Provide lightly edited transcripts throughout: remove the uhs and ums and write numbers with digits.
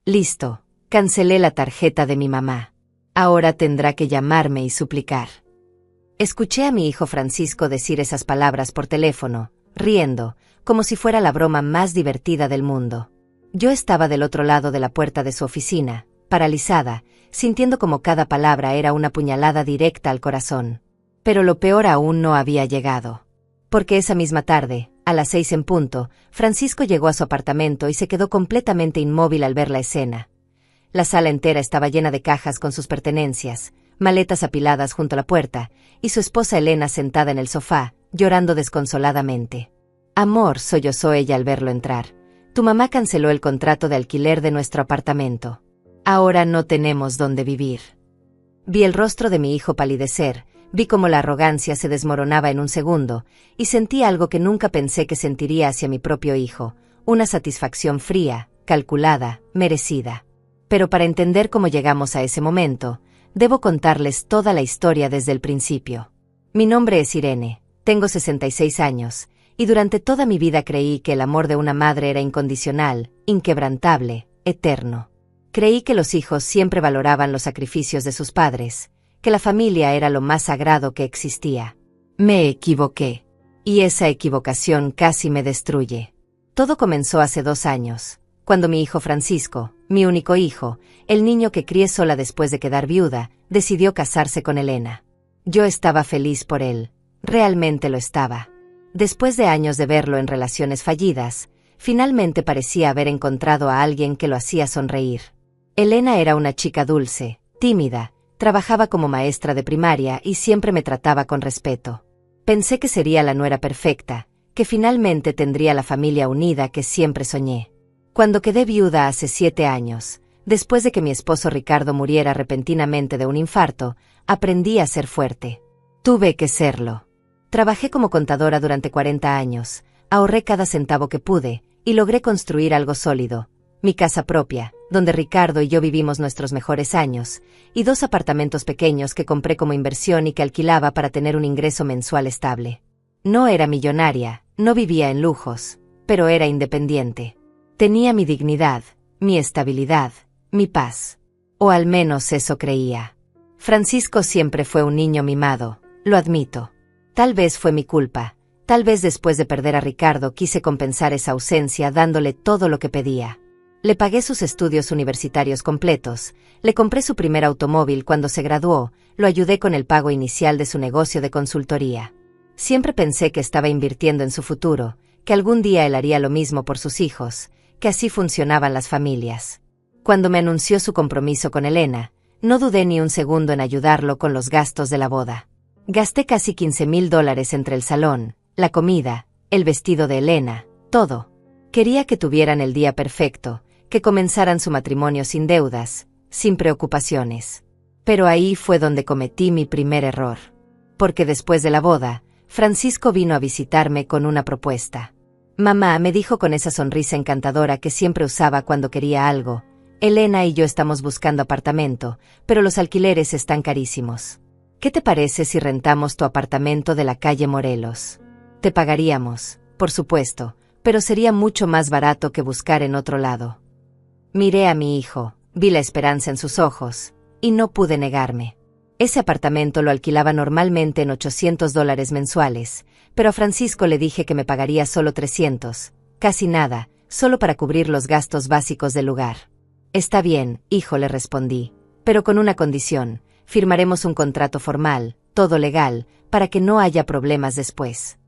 Listo, cancelé la tarjeta de mi mamá. Ahora tendrá que llamarme y suplicar. Escuché a mi hijo Francisco decir esas palabras por teléfono, riendo, como si fuera la broma más divertida del mundo. Yo estaba del otro lado de la puerta de su oficina, paralizada, sintiendo como cada palabra era una puñalada directa al corazón. Pero lo peor aún no había llegado. Porque esa misma tarde, a las 6 en punto, Francisco llegó a su apartamento y se quedó completamente inmóvil al ver la escena. La sala entera estaba llena de cajas con sus pertenencias, maletas apiladas junto a la puerta, y su esposa Elena sentada en el sofá, llorando desconsoladamente. «Amor», sollozó ella al verlo entrar, «tu mamá canceló el contrato de alquiler de nuestro apartamento. Ahora no tenemos dónde vivir». Vi el rostro de mi hijo palidecer, vi cómo la arrogancia se desmoronaba en un segundo, y sentí algo que nunca pensé que sentiría hacia mi propio hijo, una satisfacción fría, calculada, merecida. Pero para entender cómo llegamos a ese momento, debo contarles toda la historia desde el principio. Mi nombre es Irene, tengo 66 años, y durante toda mi vida creí que el amor de una madre era incondicional, inquebrantable, eterno. Creí que los hijos siempre valoraban los sacrificios de sus padres, que la familia era lo más sagrado que existía. Me equivoqué. Y esa equivocación casi me destruye. Todo comenzó hace 2 años, cuando mi hijo Francisco, mi único hijo, el niño que crié sola después de quedar viuda, decidió casarse con Elena. Yo estaba feliz por él, realmente lo estaba. Después de años de verlo en relaciones fallidas, finalmente parecía haber encontrado a alguien que lo hacía sonreír. Elena era una chica dulce, tímida, trabajaba como maestra de primaria y siempre me trataba con respeto. Pensé que sería la nuera perfecta, que finalmente tendría la familia unida que siempre soñé. Cuando quedé viuda hace 7 años, después de que mi esposo Ricardo muriera repentinamente de un infarto, aprendí a ser fuerte. Tuve que serlo. Trabajé como contadora durante 40 años, ahorré cada centavo que pude, y logré construir algo sólido. Mi casa propia, donde Ricardo y yo vivimos nuestros mejores años, y 2 apartamentos pequeños que compré como inversión y que alquilaba para tener un ingreso mensual estable. No era millonaria, no vivía en lujos, pero era independiente. Tenía mi dignidad, mi estabilidad, mi paz. O al menos eso creía. Francisco siempre fue un niño mimado, lo admito. Tal vez fue mi culpa, tal vez después de perder a Ricardo quise compensar esa ausencia dándole todo lo que pedía. Le pagué sus estudios universitarios completos, le compré su primer automóvil cuando se graduó, lo ayudé con el pago inicial de su negocio de consultoría. Siempre pensé que estaba invirtiendo en su futuro, que algún día él haría lo mismo por sus hijos, que así funcionaban las familias. Cuando me anunció su compromiso con Elena, no dudé ni un segundo en ayudarlo con los gastos de la boda. Gasté casi $15,000 entre el salón, la comida, el vestido de Elena, todo. Quería que tuvieran el día perfecto, que comenzaran su matrimonio sin deudas, sin preocupaciones. Pero ahí fue donde cometí mi primer error. Porque después de la boda, Francisco vino a visitarme con una propuesta. «Mamá», me dijo con esa sonrisa encantadora que siempre usaba cuando quería algo, «Elena y yo estamos buscando apartamento, pero los alquileres están carísimos. ¿Qué te parece si rentamos tu apartamento de la calle Morelos? Te pagaríamos, por supuesto, pero sería mucho más barato que buscar en otro lado». Miré a mi hijo, vi la esperanza en sus ojos, y no pude negarme. Ese apartamento lo alquilaba normalmente en $800 mensuales, pero a Francisco le dije que me pagaría solo 300, casi nada, solo para cubrir los gastos básicos del lugar. «Está bien, hijo», le respondí, «pero con una condición, firmaremos un contrato formal, todo legal, para que no haya problemas después».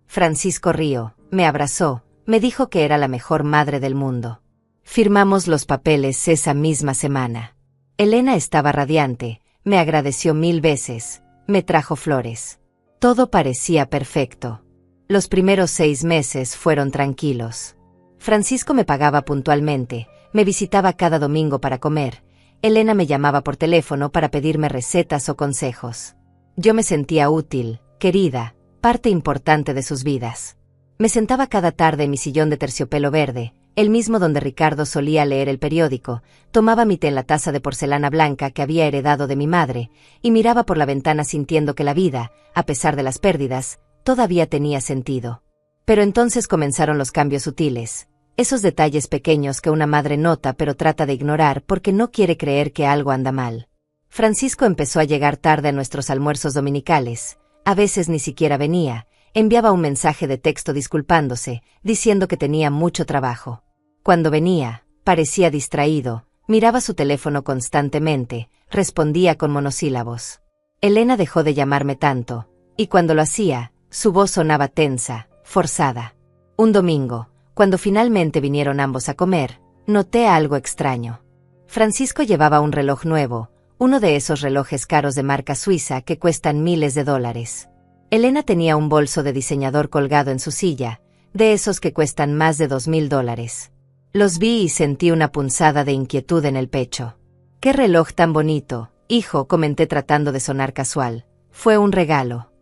Francisco rió, me abrazó, me dijo que era la mejor madre del mundo. Firmamos los papeles esa misma semana. Elena estaba radiante, me agradeció 1000 veces, me trajo flores. Todo parecía perfecto. Los primeros 6 meses fueron tranquilos. Francisco me pagaba puntualmente, me visitaba cada domingo para comer. Elena me llamaba por teléfono para pedirme recetas o consejos. Yo me sentía útil, querida, parte importante de sus vidas. Me sentaba cada tarde en mi sillón de terciopelo verde, el mismo donde Ricardo solía leer el periódico, tomaba mi té en la taza de porcelana blanca que había heredado de mi madre, y miraba por la ventana sintiendo que la vida, a pesar de las pérdidas, todavía tenía sentido. Pero entonces comenzaron los cambios sutiles. Esos detalles pequeños que una madre nota pero trata de ignorar porque no quiere creer que algo anda mal. Francisco empezó a llegar tarde a nuestros almuerzos dominicales, a veces ni siquiera venía, enviaba un mensaje de texto disculpándose, diciendo que tenía mucho trabajo. Cuando venía, parecía distraído, miraba su teléfono constantemente, respondía con monosílabos. Elena dejó de llamarme tanto, y cuando lo hacía, su voz sonaba tensa, forzada. Un domingo, cuando finalmente vinieron ambos a comer, noté algo extraño. Francisco llevaba un reloj nuevo, uno de esos relojes caros de marca suiza que cuestan miles de dólares. Elena tenía un bolso de diseñador colgado en su silla, de esos que cuestan más de $2000. Los vi y sentí una punzada de inquietud en el pecho. «¡Qué reloj tan bonito, hijo!», comenté tratando de sonar casual. «Fue un regalo».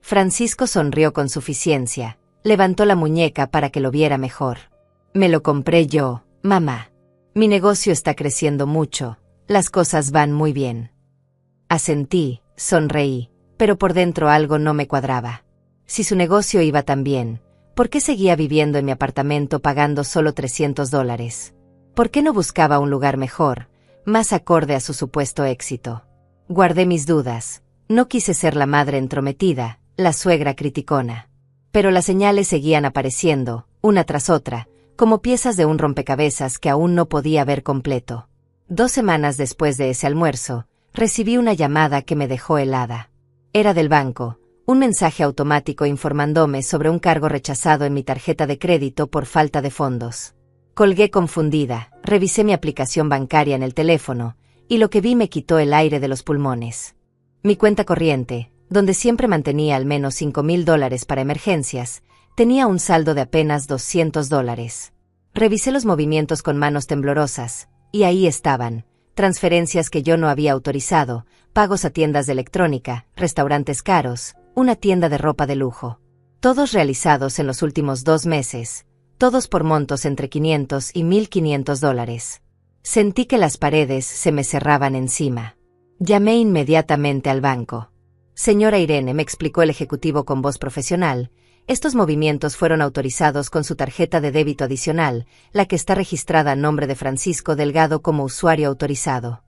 Francisco sonrió con suficiencia, levantó la muñeca para que lo viera mejor. «Me lo compré yo, mamá. Mi negocio está creciendo mucho, las cosas van muy bien». Asentí, sonreí, pero por dentro algo no me cuadraba. Si su negocio iba tan bien, ¿por qué seguía viviendo en mi apartamento pagando solo $300? ¿Por qué no buscaba un lugar mejor, más acorde a su supuesto éxito? Guardé mis dudas. No quise ser la madre entrometida, la suegra criticona. Pero las señales seguían apareciendo, una tras otra, como piezas de un rompecabezas que aún no podía ver completo. 2 semanas después de ese almuerzo, recibí una llamada que me dejó helada. Era del banco, un mensaje automático informándome sobre un cargo rechazado en mi tarjeta de crédito por falta de fondos. Colgué confundida, revisé mi aplicación bancaria en el teléfono, y lo que vi me quitó el aire de los pulmones. Mi cuenta corriente, donde siempre mantenía al menos $5000 para emergencias, tenía un saldo de apenas $200. Revisé los movimientos con manos temblorosas, y ahí estaban, transferencias que yo no había autorizado, pagos a tiendas de electrónica, restaurantes caros, una tienda de ropa de lujo. Todos realizados en los últimos 2 meses, todos por montos entre $500 y $1500. Sentí que las paredes se me cerraban encima. Llamé inmediatamente al banco. «Señora Irene», me explicó el ejecutivo con voz profesional, «estos movimientos fueron autorizados con su tarjeta de débito adicional, la que está registrada a nombre de Francisco Delgado como usuario autorizado».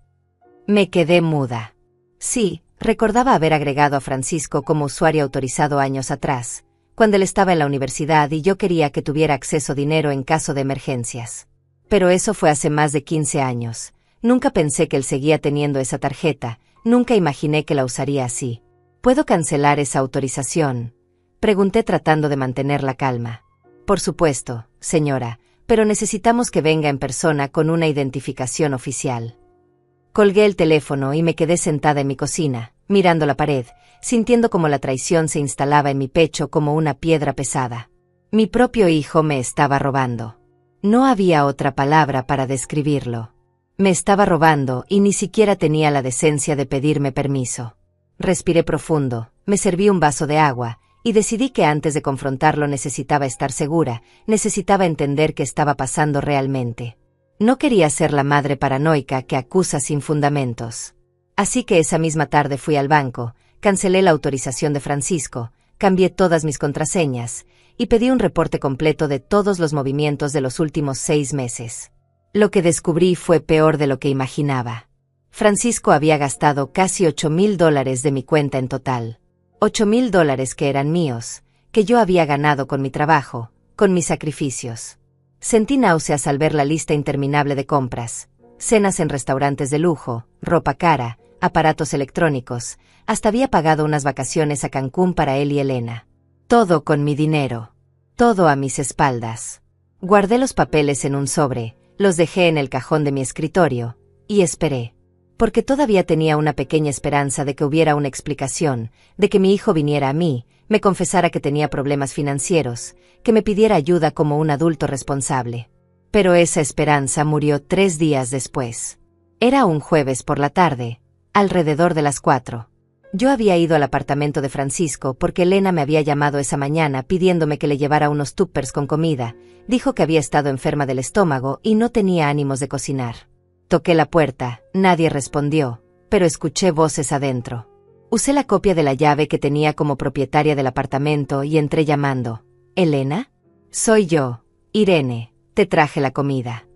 Me quedé muda. Sí, recordaba haber agregado a Francisco como usuario autorizado años atrás, cuando él estaba en la universidad y yo quería que tuviera acceso a dinero en caso de emergencias. Pero eso fue hace más de 15 años. Nunca pensé que él seguía teniendo esa tarjeta, nunca imaginé que la usaría así. «¿Puedo cancelar esa autorización?», pregunté tratando de mantener la calma. «Por supuesto, señora, pero necesitamos que venga en persona con una identificación oficial». Colgué el teléfono y me quedé sentada en mi cocina, mirando la pared, sintiendo como la traición se instalaba en mi pecho como una piedra pesada. Mi propio hijo me estaba robando. No había otra palabra para describirlo. Me estaba robando y ni siquiera tenía la decencia de pedirme permiso. Respiré profundo, me serví un vaso de agua, y decidí que antes de confrontarlo necesitaba estar segura, necesitaba entender qué estaba pasando realmente. No quería ser la madre paranoica que acusa sin fundamentos. Así que esa misma tarde fui al banco, cancelé la autorización de Francisco, cambié todas mis contraseñas, y pedí un reporte completo de todos los movimientos de los últimos 6 meses. Lo que descubrí fue peor de lo que imaginaba. Francisco había gastado casi $8000 de mi cuenta en total. $8000 que eran míos, que yo había ganado con mi trabajo, con mis sacrificios. Sentí náuseas al ver la lista interminable de compras, cenas en restaurantes de lujo, ropa cara, aparatos electrónicos, hasta había pagado unas vacaciones a Cancún para él y Elena. Todo con mi dinero. Todo a mis espaldas. Guardé los papeles en un sobre, los dejé en el cajón de mi escritorio, y esperé. Porque todavía tenía una pequeña esperanza de que hubiera una explicación, de que mi hijo viniera a mí, me confesara que tenía problemas financieros, que me pidiera ayuda como un adulto responsable. Pero esa esperanza murió 3 días después. Era un jueves por la tarde, alrededor de las 4. Yo había ido al apartamento de Francisco porque Elena me había llamado esa mañana pidiéndome que le llevara unos tuppers con comida. Dijo que había estado enferma del estómago y no tenía ánimos de cocinar. Toqué la puerta, nadie respondió, pero escuché voces adentro. Usé la copia de la llave que tenía como propietaria del apartamento y entré llamando. «¿Elena?» «Soy yo, Irene», te traje la comida.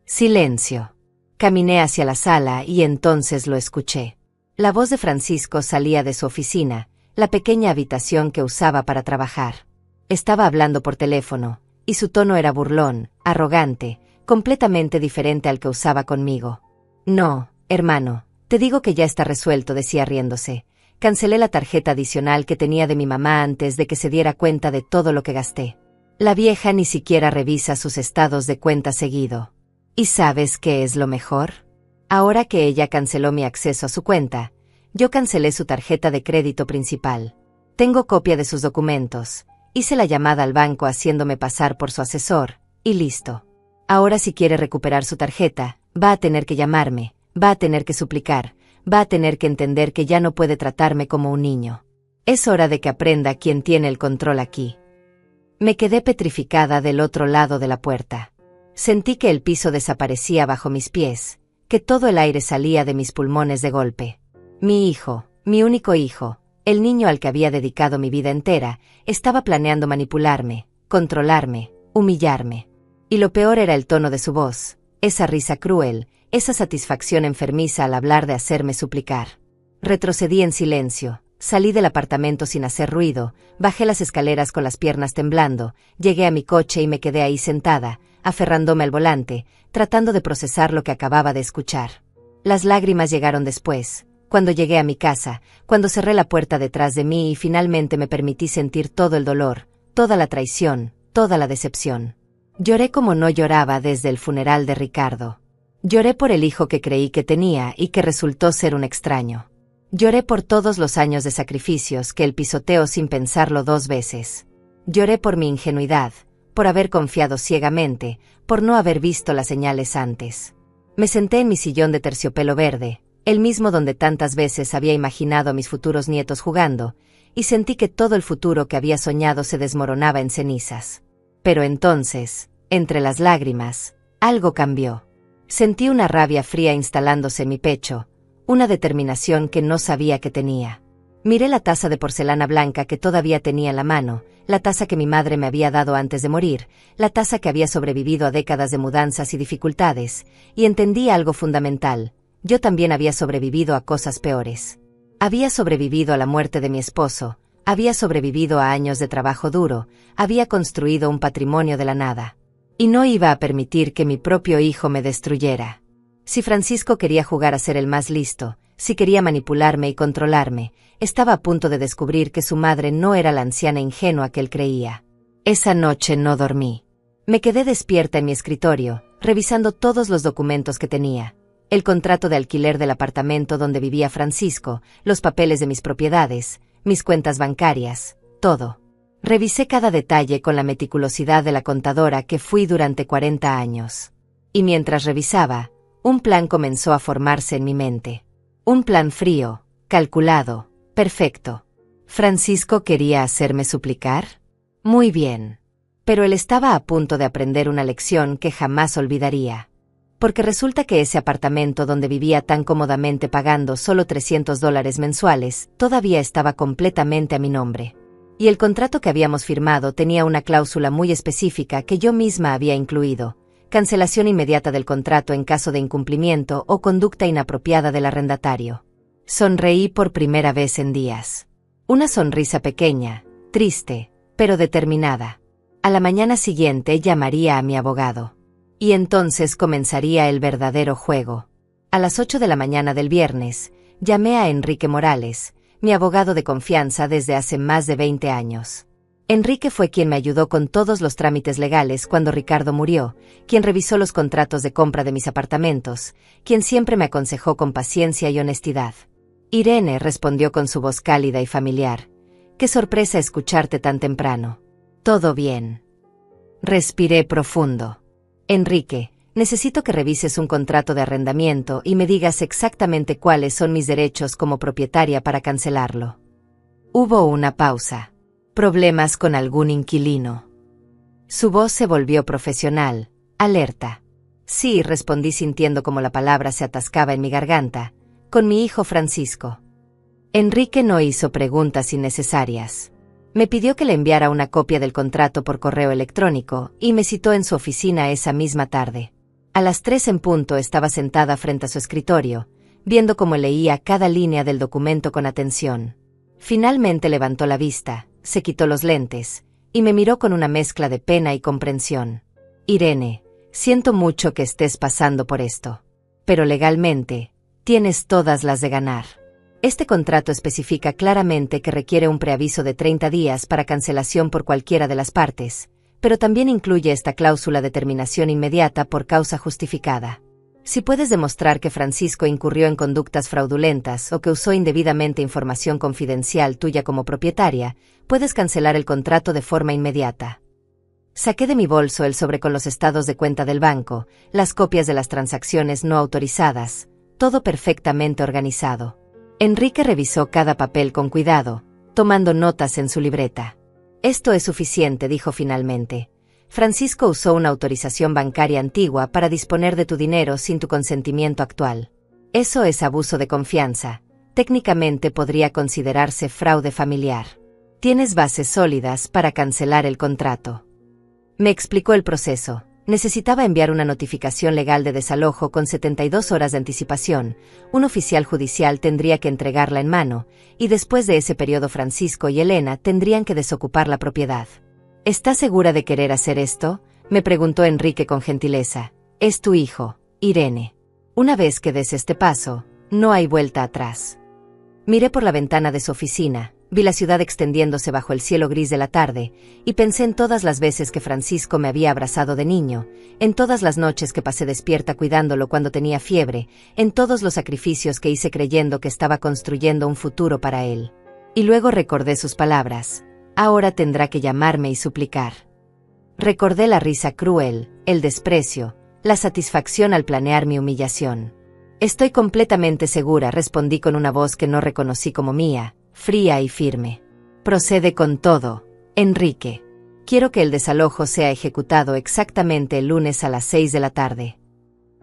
Silencio. Caminé hacia la sala y entonces lo escuché. La voz de Francisco salía de su oficina, la pequeña habitación que usaba para trabajar. Estaba hablando por teléfono, y su tono era burlón, arrogante, completamente diferente al que usaba conmigo. No, hermano, te digo que ya está resuelto, decía riéndose. Cancelé la tarjeta adicional que tenía de mi mamá antes de que se diera cuenta de todo lo que gasté. La vieja ni siquiera revisa sus estados de cuenta seguido. ¿Y sabes qué es lo mejor? Ahora que ella canceló mi acceso a su cuenta, yo cancelé su tarjeta de crédito principal. Tengo copia de sus documentos. Hice la llamada al banco haciéndome pasar por su asesor, y listo. Ahora si quiere recuperar su tarjeta, va a tener que llamarme, va a tener que suplicar, va a tener que entender que ya no puede tratarme como un niño. Es hora de que aprenda quién tiene el control aquí. Me quedé petrificada del otro lado de la puerta. Sentí que el piso desaparecía bajo mis pies, que todo el aire salía de mis pulmones de golpe. Mi hijo, mi único hijo, el niño al que había dedicado mi vida entera, estaba planeando manipularme, controlarme, humillarme. Y lo peor era el tono de su voz, esa risa cruel, esa satisfacción enfermiza al hablar de hacerme suplicar. Retrocedí en silencio, salí del apartamento sin hacer ruido, bajé las escaleras con las piernas temblando, llegué a mi coche y me quedé ahí sentada, aferrándome al volante, tratando de procesar lo que acababa de escuchar. Las lágrimas llegaron después, cuando llegué a mi casa, cuando cerré la puerta detrás de mí y finalmente me permití sentir todo el dolor, toda la traición, toda la decepción. Lloré como no lloraba desde el funeral de Ricardo. Lloré por el hijo que creí que tenía y que resultó ser un extraño. Lloré por todos los años de sacrificios que él pisoteó sin pensarlo 2 veces. Lloré por mi ingenuidad, por haber confiado ciegamente, por no haber visto las señales antes. Me senté en mi sillón de terciopelo verde, el mismo donde tantas veces había imaginado a mis futuros nietos jugando, y sentí que todo el futuro que había soñado se desmoronaba en cenizas. Pero entonces, entre las lágrimas, algo cambió. Sentí una rabia fría instalándose en mi pecho, una determinación que no sabía que tenía. Miré la taza de porcelana blanca que todavía tenía en la mano, la taza que mi madre me había dado antes de morir, la taza que había sobrevivido a décadas de mudanzas y dificultades, y entendí algo fundamental. Yo también había sobrevivido a cosas peores. Había sobrevivido a la muerte de mi esposo, había sobrevivido a años de trabajo duro, había construido un patrimonio de la nada. Y no iba a permitir que mi propio hijo me destruyera. Si Francisco quería jugar a ser el más listo, si quería manipularme y controlarme, estaba a punto de descubrir que su madre no era la anciana ingenua que él creía. Esa noche no dormí. Me quedé despierta en mi escritorio, revisando todos los documentos que tenía. El contrato de alquiler del apartamento donde vivía Francisco, los papeles de mis propiedades, mis cuentas bancarias, todo. Revisé cada detalle con la meticulosidad de la contadora que fui durante 40 años. Y mientras revisaba, un plan comenzó a formarse en mi mente. Un plan frío, calculado, perfecto. ¿Francisco quería hacerme suplicar? Muy bien. Pero él estaba a punto de aprender una lección que jamás olvidaría. Porque resulta que ese apartamento donde vivía tan cómodamente pagando solo $300 mensuales, todavía estaba completamente a mi nombre. Y el contrato que habíamos firmado tenía una cláusula muy específica que yo misma había incluido: cancelación inmediata del contrato en caso de incumplimiento o conducta inapropiada del arrendatario. Sonreí por primera vez en días. Una sonrisa pequeña, triste, pero determinada. A la mañana siguiente llamaría a mi abogado. Y entonces comenzaría el verdadero juego. A las 8 de la mañana del viernes, llamé a Enrique Morales, mi abogado de confianza desde hace más de 20 años. Enrique fue quien me ayudó con todos los trámites legales cuando Ricardo murió, quien revisó los contratos de compra de mis apartamentos, quien siempre me aconsejó con paciencia y honestidad. Irene, respondió con su voz cálida y familiar. Qué sorpresa escucharte tan temprano. Todo bien. Respiré profundo. Enrique, necesito que revises un contrato de arrendamiento y me digas exactamente cuáles son mis derechos como propietaria para cancelarlo. Hubo una pausa. ¿Problemas con algún inquilino? Su voz se volvió profesional, alerta. Sí, respondí sintiendo como la palabra se atascaba en mi garganta. Con mi hijo Francisco. Enrique no hizo preguntas innecesarias. Me pidió que le enviara una copia del contrato por correo electrónico y me citó en su oficina esa misma tarde. A las 3 en punto estaba sentada frente a su escritorio, viendo cómo leía cada línea del documento con atención. Finalmente levantó la vista, se quitó los lentes, y me miró con una mezcla de pena y comprensión. Irene, siento mucho que estés pasando por esto. Pero legalmente, tienes todas las de ganar. Este contrato especifica claramente que requiere un preaviso de 30 días para cancelación por cualquiera de las partes, pero también incluye esta cláusula de terminación inmediata por causa justificada. Si puedes demostrar que Francisco incurrió en conductas fraudulentas o que usó indebidamente información confidencial tuya como propietaria, puedes cancelar el contrato de forma inmediata. Saqué de mi bolso el sobre con los estados de cuenta del banco, las copias de las transacciones no autorizadas, todo perfectamente organizado. Enrique revisó cada papel con cuidado, tomando notas en su libreta. Esto es suficiente, dijo finalmente. Francisco usó una autorización bancaria antigua para disponer de tu dinero sin tu consentimiento actual. Eso es abuso de confianza. Técnicamente podría considerarse fraude familiar. Tienes bases sólidas para cancelar el contrato. Me explicó el proceso. Necesitaba enviar una notificación legal de desalojo con 72 horas de anticipación, un oficial judicial tendría que entregarla en mano, y después de ese periodo Francisco y Elena tendrían que desocupar la propiedad. ¿Estás segura de querer hacer esto?, me preguntó Enrique con gentileza. Es tu hijo, Irene. Una vez que des este paso, no hay vuelta atrás. Miré por la ventana de su oficina. Vi la ciudad extendiéndose bajo el cielo gris de la tarde, y pensé en todas las veces que Francisco me había abrazado de niño, en todas las noches que pasé despierta cuidándolo cuando tenía fiebre, en todos los sacrificios que hice creyendo que estaba construyendo un futuro para él. Y luego recordé sus palabras. Ahora tendrá que llamarme y suplicar. Recordé la risa cruel, el desprecio, la satisfacción al planear mi humillación. Estoy completamente segura, respondí con una voz que no reconocí como mía, fría y firme. Procede con todo, Enrique. Quiero que el desalojo sea ejecutado exactamente el lunes a las 6 de la tarde.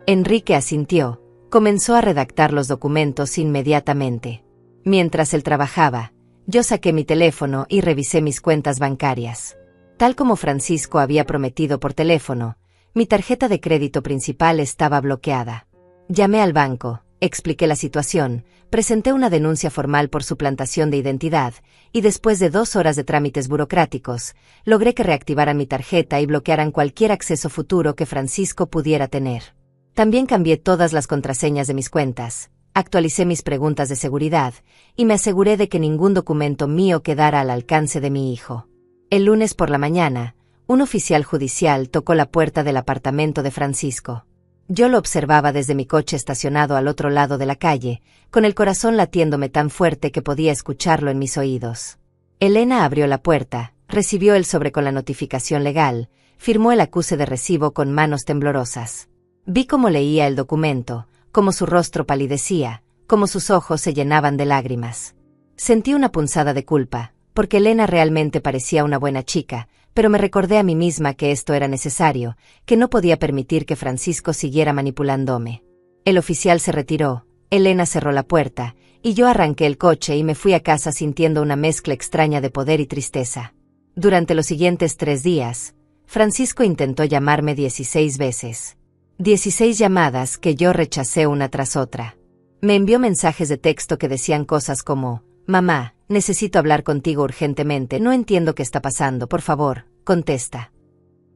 Enrique asintió, comenzó a redactar los documentos inmediatamente. Mientras él trabajaba, yo saqué mi teléfono y revisé mis cuentas bancarias. Tal como Francisco había prometido por teléfono, mi tarjeta de crédito principal estaba bloqueada. Llamé al banco, expliqué la situación, presenté una denuncia formal por suplantación de identidad, y después de 2 horas de trámites burocráticos, logré que reactivaran mi tarjeta y bloquearan cualquier acceso futuro que Francisco pudiera tener. También cambié todas las contraseñas de mis cuentas, actualicé mis preguntas de seguridad, y me aseguré de que ningún documento mío quedara al alcance de mi hijo. El lunes por la mañana, un oficial judicial tocó la puerta del apartamento de Francisco. Yo lo observaba desde mi coche estacionado al otro lado de la calle, con el corazón latiéndome tan fuerte que podía escucharlo en mis oídos. Elena abrió la puerta, recibió el sobre con la notificación legal, firmó el acuse de recibo con manos temblorosas. Vi cómo leía el documento, cómo su rostro palidecía, cómo sus ojos se llenaban de lágrimas. Sentí una punzada de culpa, porque Elena realmente parecía una buena chica, pero me recordé a mí misma que esto era necesario, que no podía permitir que Francisco siguiera manipulándome. El oficial se retiró, Elena cerró la puerta, y yo arranqué el coche y me fui a casa sintiendo una mezcla extraña de poder y tristeza. Durante los siguientes 3 días, Francisco intentó llamarme 16 veces. 16 llamadas que yo rechacé una tras otra. Me envió mensajes de texto que decían cosas como: «Mamá, necesito hablar contigo urgentemente, no entiendo qué está pasando, por favor, contesta».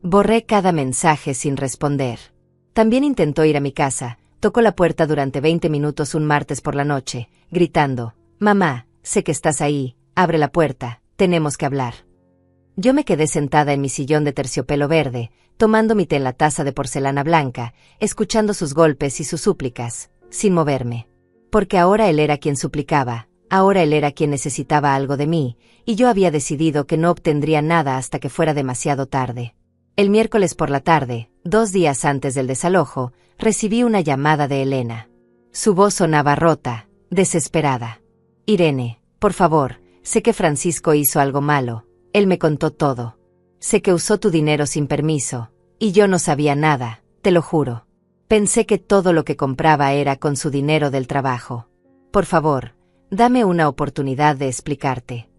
Borré cada mensaje sin responder. También intentó ir a mi casa, tocó la puerta durante 20 minutos un martes por la noche, gritando: «Mamá, sé que estás ahí, abre la puerta, tenemos que hablar». Yo me quedé sentada en mi sillón de terciopelo verde, tomando mi té en la taza de porcelana blanca, escuchando sus golpes y sus súplicas, sin moverme. Porque ahora él era quien suplicaba. Ahora él era quien necesitaba algo de mí, y yo había decidido que no obtendría nada hasta que fuera demasiado tarde. El miércoles por la tarde, 2 días antes del desalojo, recibí una llamada de Elena. Su voz sonaba rota, desesperada. «Irene, por favor, sé que Francisco hizo algo malo, él me contó todo. Sé que usó tu dinero sin permiso, y yo no sabía nada, te lo juro. Pensé que todo lo que compraba era con su dinero del trabajo. Por favor, dame una oportunidad de explicarte».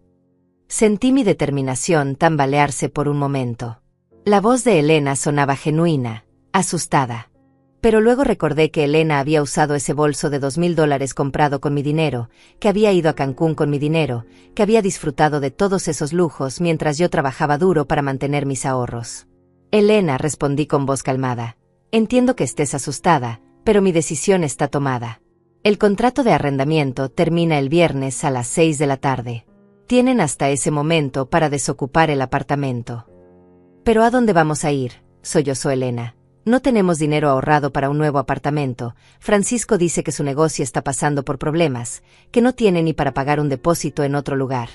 Sentí mi determinación tambalearse por un momento. La voz de Elena sonaba genuina, asustada. Pero luego recordé que Elena había usado ese bolso de $2000 comprado con mi dinero, que había ido a Cancún con mi dinero, que había disfrutado de todos esos lujos mientras yo trabajaba duro para mantener mis ahorros. Elena, respondí con voz calmada, entiendo que estés asustada, pero mi decisión está tomada. El contrato de arrendamiento termina el viernes a las 6 de la tarde. Tienen hasta ese momento para desocupar el apartamento. ¿Pero a dónde vamos a ir?, sollozó Elena. No tenemos dinero ahorrado para un nuevo apartamento. Francisco dice que su negocio está pasando por problemas, que no tiene ni para pagar un depósito en otro lugar.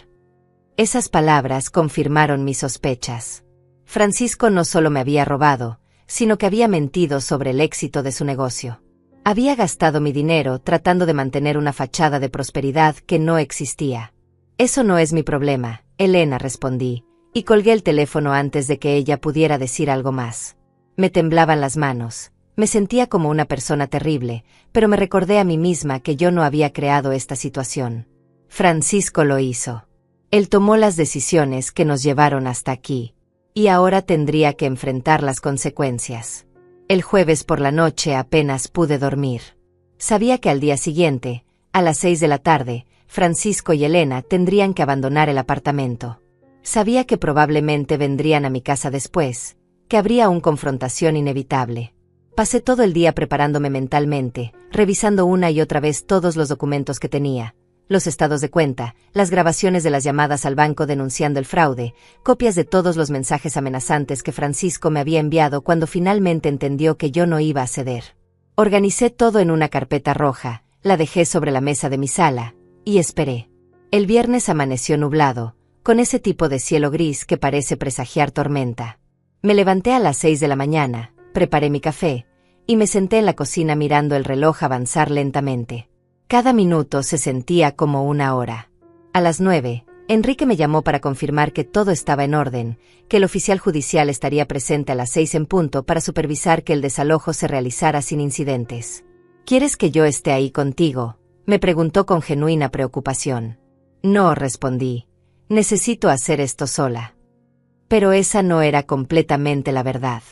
Esas palabras confirmaron mis sospechas. Francisco no solo me había robado, sino que había mentido sobre el éxito de su negocio. Había gastado mi dinero tratando de mantener una fachada de prosperidad que no existía. Eso no es mi problema, Elena, respondí, y colgué el teléfono antes de que ella pudiera decir algo más. Me temblaban las manos, me sentía como una persona terrible, pero me recordé a mí misma que yo no había creado esta situación. Francisco lo hizo. Él tomó las decisiones que nos llevaron hasta aquí, y ahora tendría que enfrentar las consecuencias. El jueves por la noche apenas pude dormir. Sabía que al día siguiente, a las 6 de la tarde, Francisco y Elena tendrían que abandonar el apartamento. Sabía que probablemente vendrían a mi casa después, que habría una confrontación inevitable. Pasé todo el día preparándome mentalmente, revisando una y otra vez todos los documentos que tenía, los estados de cuenta, las grabaciones de las llamadas al banco denunciando el fraude, copias de todos los mensajes amenazantes que Francisco me había enviado cuando finalmente entendió que yo no iba a ceder. Organicé todo en una carpeta roja, la dejé sobre la mesa de mi sala, y esperé. El viernes amaneció nublado, con ese tipo de cielo gris que parece presagiar tormenta. Me levanté a las 6 de la mañana, preparé mi café, y me senté en la cocina mirando el reloj avanzar lentamente. Cada minuto se sentía como una hora. A las 9, Enrique me llamó para confirmar que todo estaba en orden, que el oficial judicial estaría presente a las 6 en punto para supervisar que el desalojo se realizara sin incidentes. ¿Quieres que yo esté ahí contigo?, me preguntó con genuina preocupación. No, respondí. Necesito hacer esto sola. Pero esa no era completamente la verdad.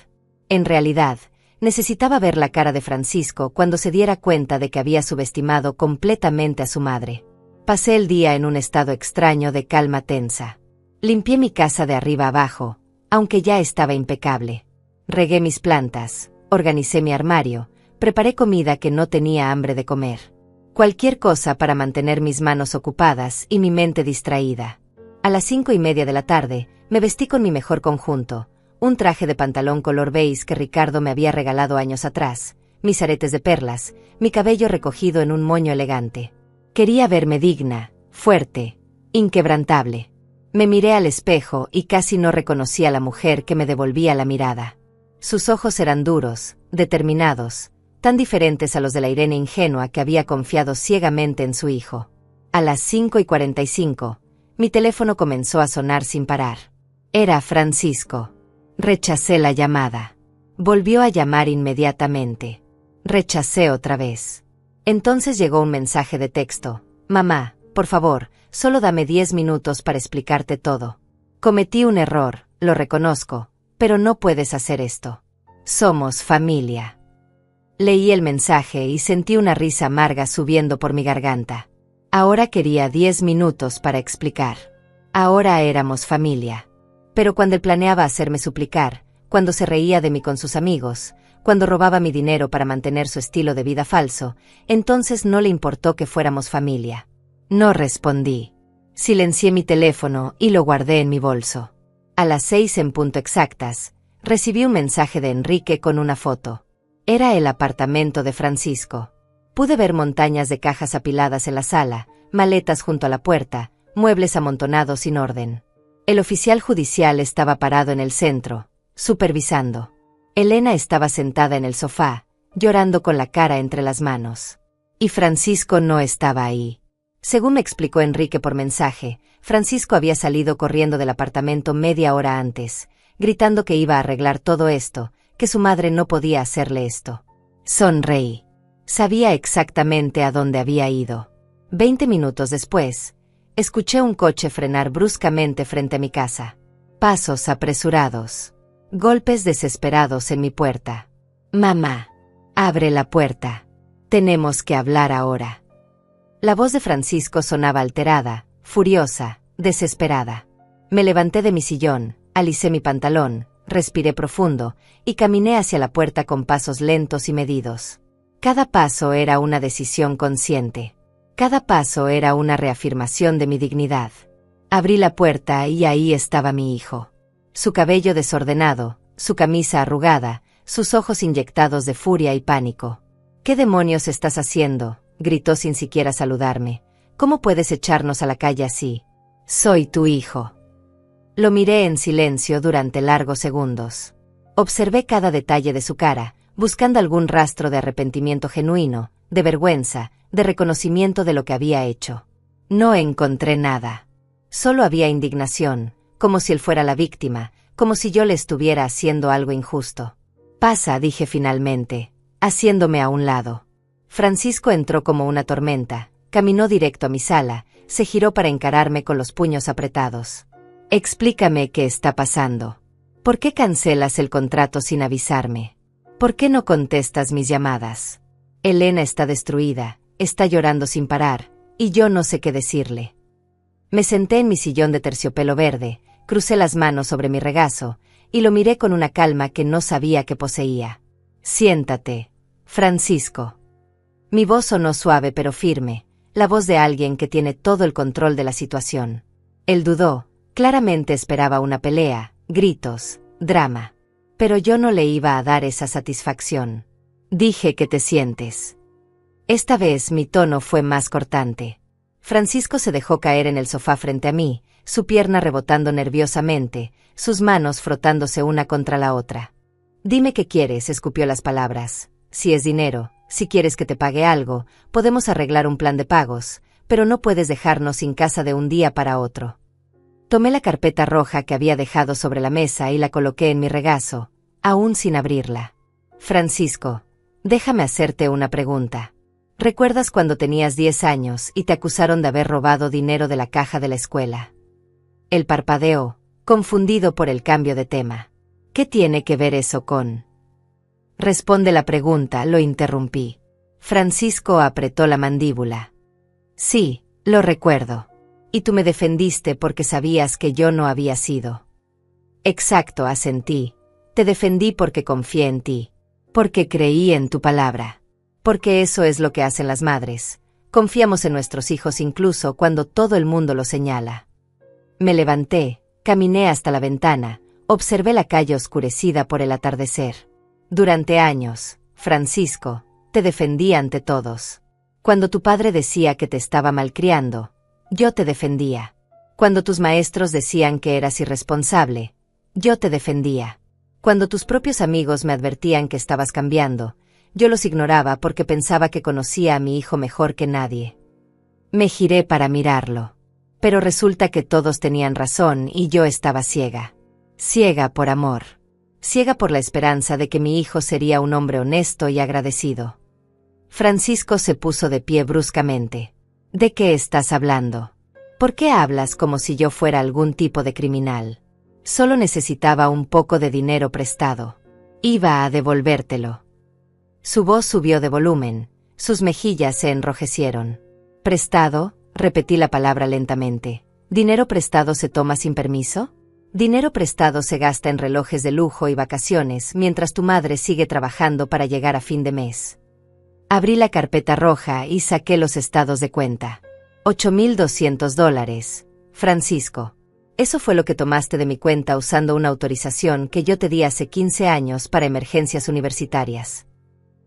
En realidad, necesitaba ver la cara de Francisco cuando se diera cuenta de que había subestimado completamente a su madre. Pasé el día en un estado extraño de calma tensa. Limpié mi casa de arriba abajo, aunque ya estaba impecable. Regué mis plantas, organicé mi armario, preparé comida que no tenía hambre de comer. Cualquier cosa para mantener mis manos ocupadas y mi mente distraída. A las 5:30 de la tarde, me vestí con mi mejor conjunto, un traje de pantalón color beige que Ricardo me había regalado años atrás, mis aretes de perlas, mi cabello recogido en un moño elegante. Quería verme digna, fuerte, inquebrantable. Me miré al espejo y casi no reconocí a la mujer que me devolvía la mirada. Sus ojos eran duros, determinados, tan diferentes a los de la Irene ingenua que había confiado ciegamente en su hijo. A las 5:45, mi teléfono comenzó a sonar sin parar. Era Francisco. Rechacé la llamada. Volvió a llamar inmediatamente. Rechacé otra vez. Entonces llegó un mensaje de texto. Mamá, por favor, solo dame 10 minutos para explicarte todo. Cometí un error, lo reconozco, pero no puedes hacer esto. Somos familia. Leí el mensaje y sentí una risa amarga subiendo por mi garganta. Ahora quería 10 minutos para explicar. Ahora éramos familia. Pero cuando él planeaba hacerme suplicar, cuando se reía de mí con sus amigos, cuando robaba mi dinero para mantener su estilo de vida falso, entonces no le importó que fuéramos familia. No respondí. Silencié mi teléfono y lo guardé en mi bolso. A las 6 en punto exactas, recibí un mensaje de Enrique con una foto. Era el apartamento de Francisco. Pude ver montañas de cajas apiladas en la sala, maletas junto a la puerta, muebles amontonados sin orden. El oficial judicial estaba parado en el centro, supervisando. Elena estaba sentada en el sofá, llorando con la cara entre las manos. Y Francisco no estaba ahí. Según me explicó Enrique por mensaje, Francisco había salido corriendo del apartamento media hora antes, gritando que iba a arreglar todo esto, que su madre no podía hacerle esto. Sonreí. Sabía exactamente a dónde había ido. 20 minutos después, Escuché un coche frenar bruscamente frente a mi casa. Pasos apresurados. Golpes desesperados en mi puerta. Mamá, abre la puerta. Tenemos que hablar ahora. La voz de Francisco sonaba alterada, furiosa, desesperada. Me levanté de mi sillón, alicé mi pantalón, respiré profundo, y caminé hacia la puerta con pasos lentos y medidos. Cada paso era una decisión consciente. Cada paso era una reafirmación de mi dignidad. Abrí la puerta y ahí estaba mi hijo. Su cabello desordenado, su camisa arrugada, sus ojos inyectados de furia y pánico. ¿Qué demonios estás haciendo?, gritó sin siquiera saludarme. ¿Cómo puedes echarnos a la calle así? Soy tu hijo. Lo miré en silencio durante largos segundos. Observé cada detalle de su cara, buscando algún rastro de arrepentimiento genuino, de vergüenza, de reconocimiento de lo que había hecho. No encontré nada. Solo había indignación, como si él fuera la víctima, como si yo le estuviera haciendo algo injusto. Pasa, dije finalmente, haciéndome a un lado. Francisco entró como una tormenta, caminó directo a mi sala, se giró para encararme con los puños apretados. Explícame qué está pasando. ¿Por qué cancelas el contrato sin avisarme? ¿Por qué no contestas mis llamadas? Elena está destruida, está llorando sin parar, y yo no sé qué decirle. Me senté en mi sillón de terciopelo verde, crucé las manos sobre mi regazo, y lo miré con una calma que no sabía que poseía. Siéntate, Francisco. Mi voz sonó suave pero firme, la voz de alguien que tiene todo el control de la situación. Él dudó, claramente esperaba una pelea, gritos, drama. Pero yo no le iba a dar esa satisfacción. Dije que te sientes. Esta vez mi tono fue más cortante. Francisco se dejó caer en el sofá frente a mí, su pierna rebotando nerviosamente, sus manos frotándose una contra la otra. Dime qué quieres, escupió las palabras. Si es dinero, si quieres que te pague algo, podemos arreglar un plan de pagos, pero no puedes dejarnos sin casa de un día para otro. Tomé la carpeta roja que había dejado sobre la mesa y la coloqué en mi regazo, aún sin abrirla. Francisco, déjame hacerte una pregunta. ¿Recuerdas cuando tenías 10 años y te acusaron de haber robado dinero de la caja de la escuela? Él parpadeó, confundido por el cambio de tema. ¿Qué tiene que ver eso con...? Responde la pregunta, lo interrumpí. Francisco apretó la mandíbula. Sí, lo recuerdo. Y tú me defendiste porque sabías que yo no había sido. Exacto, asentí. Te defendí porque confié en ti. Porque creí en tu palabra. Porque eso es lo que hacen las madres. Confiamos en nuestros hijos incluso cuando todo el mundo lo señala. Me levanté, caminé hasta la ventana, observé la calle oscurecida por el atardecer. Durante años, Francisco, te defendí ante todos. Cuando tu padre decía que te estaba malcriando, yo te defendía. Cuando tus maestros decían que eras irresponsable, yo te defendía. Cuando tus propios amigos me advertían que estabas cambiando, yo los ignoraba porque pensaba que conocía a mi hijo mejor que nadie. Me giré para mirarlo. Pero resulta que todos tenían razón y yo estaba ciega. Ciega por amor. Ciega por la esperanza de que mi hijo sería un hombre honesto y agradecido. Francisco se puso de pie bruscamente. ¿De qué estás hablando? ¿Por qué hablas como si yo fuera algún tipo de criminal? Solo necesitaba un poco de dinero prestado. Iba a devolvértelo. Su voz subió de volumen, sus mejillas se enrojecieron. ¿Prestado? Repetí la palabra lentamente. ¿Dinero prestado se toma sin permiso? Dinero prestado se gasta en relojes de lujo y vacaciones mientras tu madre sigue trabajando para llegar a fin de mes. Abrí la carpeta roja y saqué los estados de cuenta. $8,200. Francisco. Eso fue lo que tomaste de mi cuenta usando una autorización que yo te di hace 15 años para emergencias universitarias.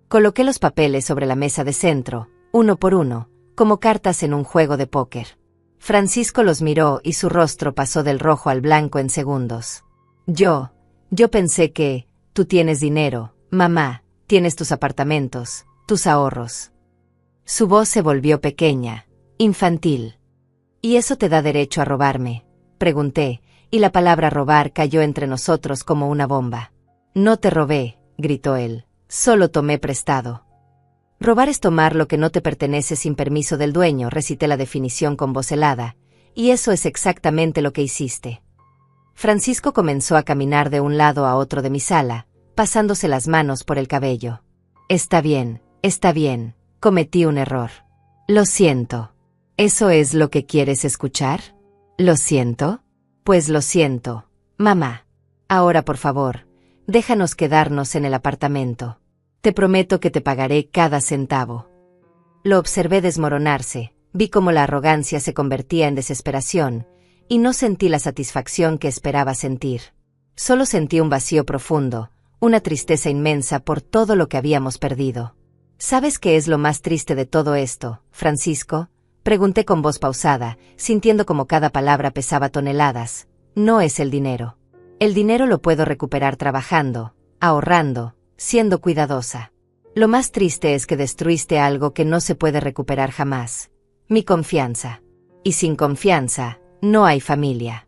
Coloqué los papeles sobre la mesa de centro, uno por uno, como cartas en un juego de póker. Francisco los miró y su rostro pasó del rojo al blanco en segundos. Yo pensé que, tú tienes dinero, mamá, tienes tus apartamentos, tus ahorros. Su voz se volvió pequeña, infantil. ¿Y eso te da derecho a robarme?, pregunté, y la palabra robar cayó entre nosotros como una bomba. No te robé, gritó él, solo tomé prestado. Robar es tomar lo que no te pertenece sin permiso del dueño, recité la definición con voz helada, y eso es exactamente lo que hiciste. Francisco comenzó a caminar de un lado a otro de mi sala, pasándose las manos por el cabello. Está bien, cometí un error. Lo siento. ¿Eso es lo que quieres escuchar? ¿Lo siento? Pues lo siento, mamá. Ahora, por favor, déjanos quedarnos en el apartamento. Te prometo que te pagaré cada centavo. Lo observé desmoronarse, vi cómo la arrogancia se convertía en desesperación, y no sentí la satisfacción que esperaba sentir. Solo sentí un vacío profundo, una tristeza inmensa por todo lo que habíamos perdido. ¿Sabes qué es lo más triste de todo esto, Francisco? Pregunté con voz pausada, sintiendo como cada palabra pesaba toneladas. No es el dinero. El dinero lo puedo recuperar trabajando, ahorrando, siendo cuidadosa. Lo más triste es que destruiste algo que no se puede recuperar jamás. Mi confianza. Y sin confianza, no hay familia.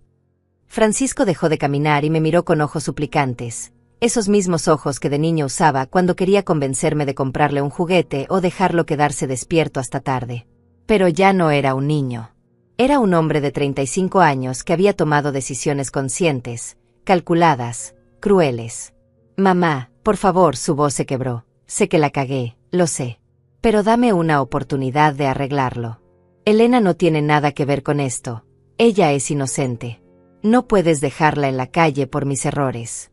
Francisco dejó de caminar y me miró con ojos suplicantes. Esos mismos ojos que de niño usaba cuando quería convencerme de comprarle un juguete o dejarlo quedarse despierto hasta tarde. Pero ya no era un niño. Era un hombre de 35 años que había tomado decisiones conscientes, calculadas, crueles. Mamá, por favor, su voz se quebró. Sé que la cagué, lo sé. Pero dame una oportunidad de arreglarlo. Elena no tiene nada que ver con esto. Ella es inocente. No puedes dejarla en la calle por mis errores.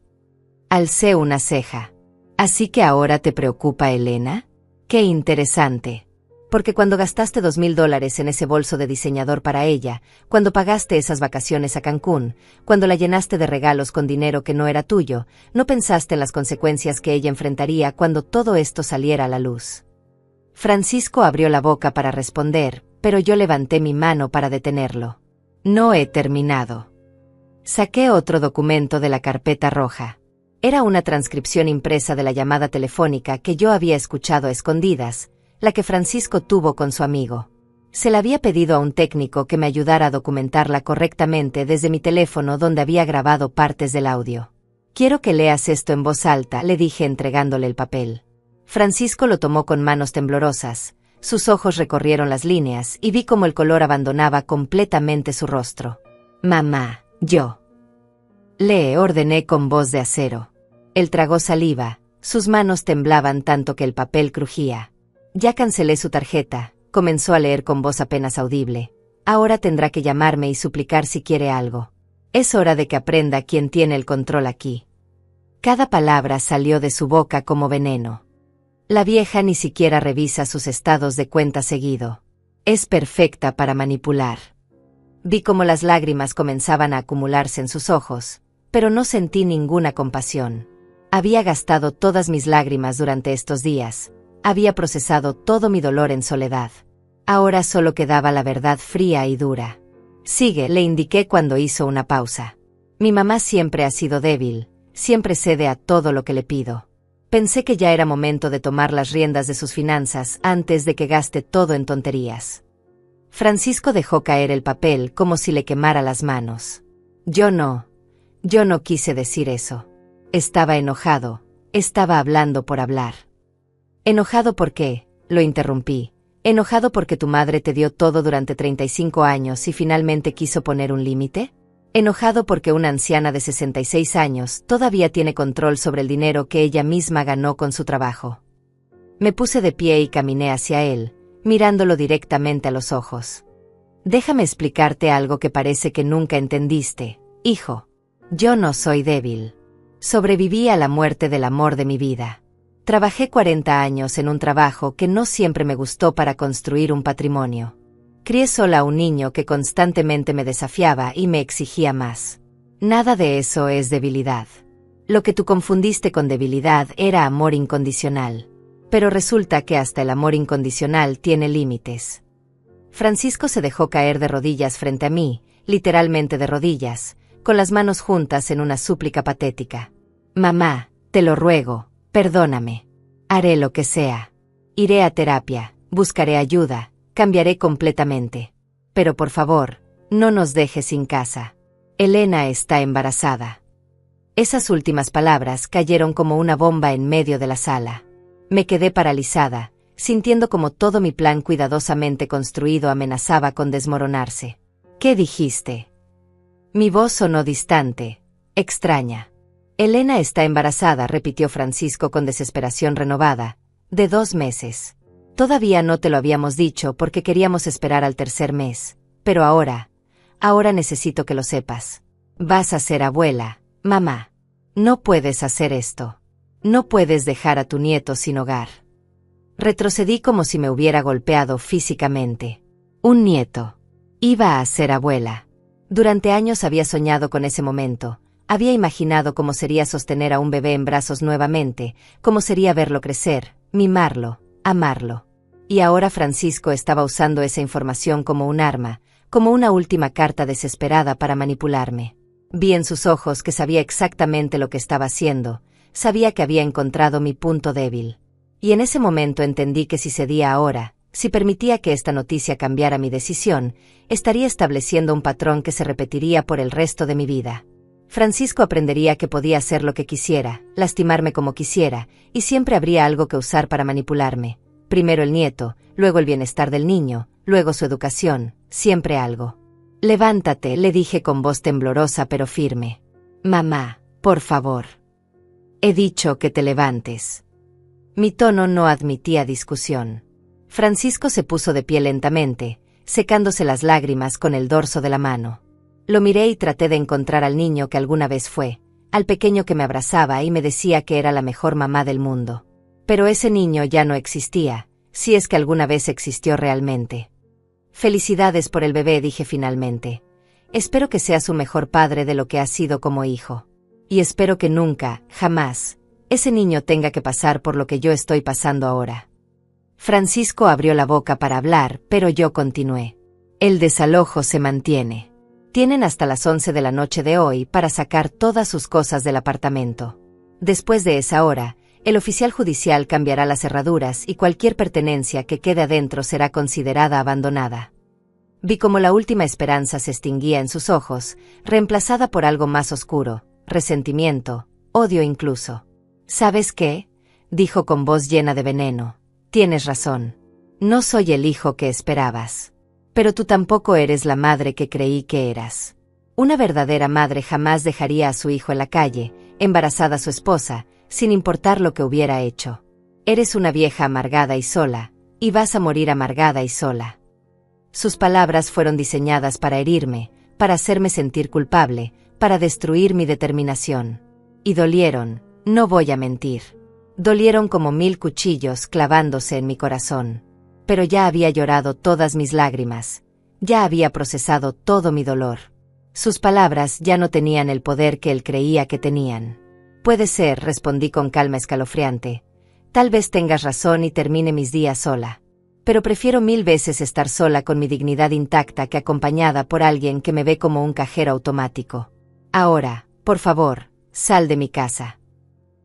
Alcé una ceja. ¿Así que ahora te preocupa Elena? Qué interesante. Porque cuando gastaste $2,000 en ese bolso de diseñador para ella, cuando pagaste esas vacaciones a Cancún, cuando la llenaste de regalos con dinero que no era tuyo, no pensaste en las consecuencias que ella enfrentaría cuando todo esto saliera a la luz. Francisco abrió la boca para responder, pero yo levanté mi mano para detenerlo. No he terminado. Saqué otro documento de la carpeta roja. Era una transcripción impresa de la llamada telefónica que yo había escuchado a escondidas, la que Francisco tuvo con su amigo. Se la había pedido a un técnico que me ayudara a documentarla correctamente desde mi teléfono donde había grabado partes del audio. Quiero que leas esto en voz alta, le dije entregándole el papel. Francisco lo tomó con manos temblorosas, sus ojos recorrieron las líneas y vi cómo el color abandonaba completamente su rostro. Mamá, yo. Lee, ordené con voz de acero. Él tragó saliva, sus manos temblaban tanto que el papel crujía. Ya cancelé su tarjeta, comenzó a leer con voz apenas audible. Ahora tendrá que llamarme y suplicar si quiere algo. Es hora de que aprenda quién tiene el control aquí. Cada palabra salió de su boca como veneno. La vieja ni siquiera revisa sus estados de cuenta seguido. Es perfecta para manipular. Vi cómo las lágrimas comenzaban a acumularse en sus ojos, pero no sentí ninguna compasión. Había gastado todas mis lágrimas durante estos días. Había procesado todo mi dolor en soledad. Ahora solo quedaba la verdad fría y dura. Sigue, le indiqué cuando hizo una pausa. Mi mamá siempre ha sido débil, siempre cede a todo lo que le pido. Pensé que ya era momento de tomar las riendas de sus finanzas antes de que gaste todo en tonterías. Francisco dejó caer el papel como si le quemara las manos. Yo no quise decir eso. Estaba enojado, estaba hablando por hablar. ¿Enojado por qué? Lo interrumpí. ¿Enojado porque tu madre te dio todo durante 35 años y finalmente quiso poner un límite? ¿Enojado porque una anciana de 66 años todavía tiene control sobre el dinero que ella misma ganó con su trabajo? Me puse de pie y caminé hacia él, mirándolo directamente a los ojos. Déjame explicarte algo que parece que nunca entendiste, hijo. Yo no soy débil. Sobreviví a la muerte del amor de mi vida. Trabajé 40 años en un trabajo que no siempre me gustó para construir un patrimonio. Crié sola a un niño que constantemente me desafiaba y me exigía más. Nada de eso es debilidad. Lo que tú confundiste con debilidad era amor incondicional. Pero resulta que hasta el amor incondicional tiene límites. Francisco se dejó caer de rodillas frente a mí, literalmente de rodillas, con las manos juntas en una súplica patética. Mamá, te lo ruego. Perdóname. Haré lo que sea. Iré a terapia, buscaré ayuda, cambiaré completamente. Pero por favor, no nos dejes sin casa. Elena está embarazada. Esas últimas palabras cayeron como una bomba en medio de la sala. Me quedé paralizada, sintiendo como todo mi plan cuidadosamente construido amenazaba con desmoronarse. ¿Qué dijiste? Mi voz sonó distante, extraña. Elena está embarazada, repitió Francisco con desesperación renovada, de 2 meses. Todavía no te lo habíamos dicho porque queríamos esperar al tercer mes, pero ahora necesito que lo sepas. Vas a ser abuela, mamá. No puedes hacer esto. No puedes dejar a tu nieto sin hogar. Retrocedí como si me hubiera golpeado físicamente. Un nieto. Iba a ser abuela. Durante años había soñado con ese momento. Había imaginado cómo sería sostener a un bebé en brazos nuevamente, cómo sería verlo crecer, mimarlo, amarlo. Y ahora Francisco estaba usando esa información como un arma, como una última carta desesperada para manipularme. Vi en sus ojos que sabía exactamente lo que estaba haciendo, sabía que había encontrado mi punto débil. Y en ese momento entendí que si cedía ahora, si permitía que esta noticia cambiara mi decisión, estaría estableciendo un patrón que se repetiría por el resto de mi vida. Francisco aprendería que podía hacer lo que quisiera, lastimarme como quisiera, y siempre habría algo que usar para manipularme. Primero el nieto, luego el bienestar del niño, luego su educación, siempre algo. Levántate, le dije con voz temblorosa pero firme. Mamá, por favor. He dicho que te levantes. Mi tono no admitía discusión. Francisco se puso de pie lentamente, secándose las lágrimas con el dorso de la mano. Lo miré y traté de encontrar al niño que alguna vez fue, al pequeño que me abrazaba y me decía que era la mejor mamá del mundo. Pero ese niño ya no existía, si es que alguna vez existió realmente. Felicidades por el bebé, dije finalmente. Espero que seas un mejor padre de lo que has sido como hijo. Y espero que nunca, jamás, ese niño tenga que pasar por lo que yo estoy pasando ahora. Francisco abrió la boca para hablar, pero yo continué. El desalojo se mantiene. Tienen hasta las 11 de la noche de hoy para sacar todas sus cosas del apartamento. Después de esa hora, el oficial judicial cambiará las cerraduras y cualquier pertenencia que quede adentro será considerada abandonada. Vi cómo la última esperanza se extinguía en sus ojos, reemplazada por algo más oscuro, resentimiento, odio incluso. ¿Sabes qué?, dijo con voz llena de veneno. Tienes razón. No soy el hijo que esperabas. Pero tú tampoco eres la madre que creí que eras. Una verdadera madre jamás dejaría a su hijo en la calle, embarazada a su esposa, sin importar lo que hubiera hecho. Eres una vieja amargada y sola, y vas a morir amargada y sola. Sus palabras fueron diseñadas para herirme, para hacerme sentir culpable, para destruir mi determinación. Y dolieron, no voy a mentir. Dolieron como 1000 cuchillos clavándose en mi corazón. Pero ya había llorado todas mis lágrimas, ya había procesado todo mi dolor. Sus palabras ya no tenían el poder que él creía que tenían. Puede ser, respondí con calma escalofriante. Tal vez tengas razón y termine mis días sola. Pero prefiero 1000 veces estar sola con mi dignidad intacta que acompañada por alguien que me ve como un cajero automático. Ahora, por favor, sal de mi casa.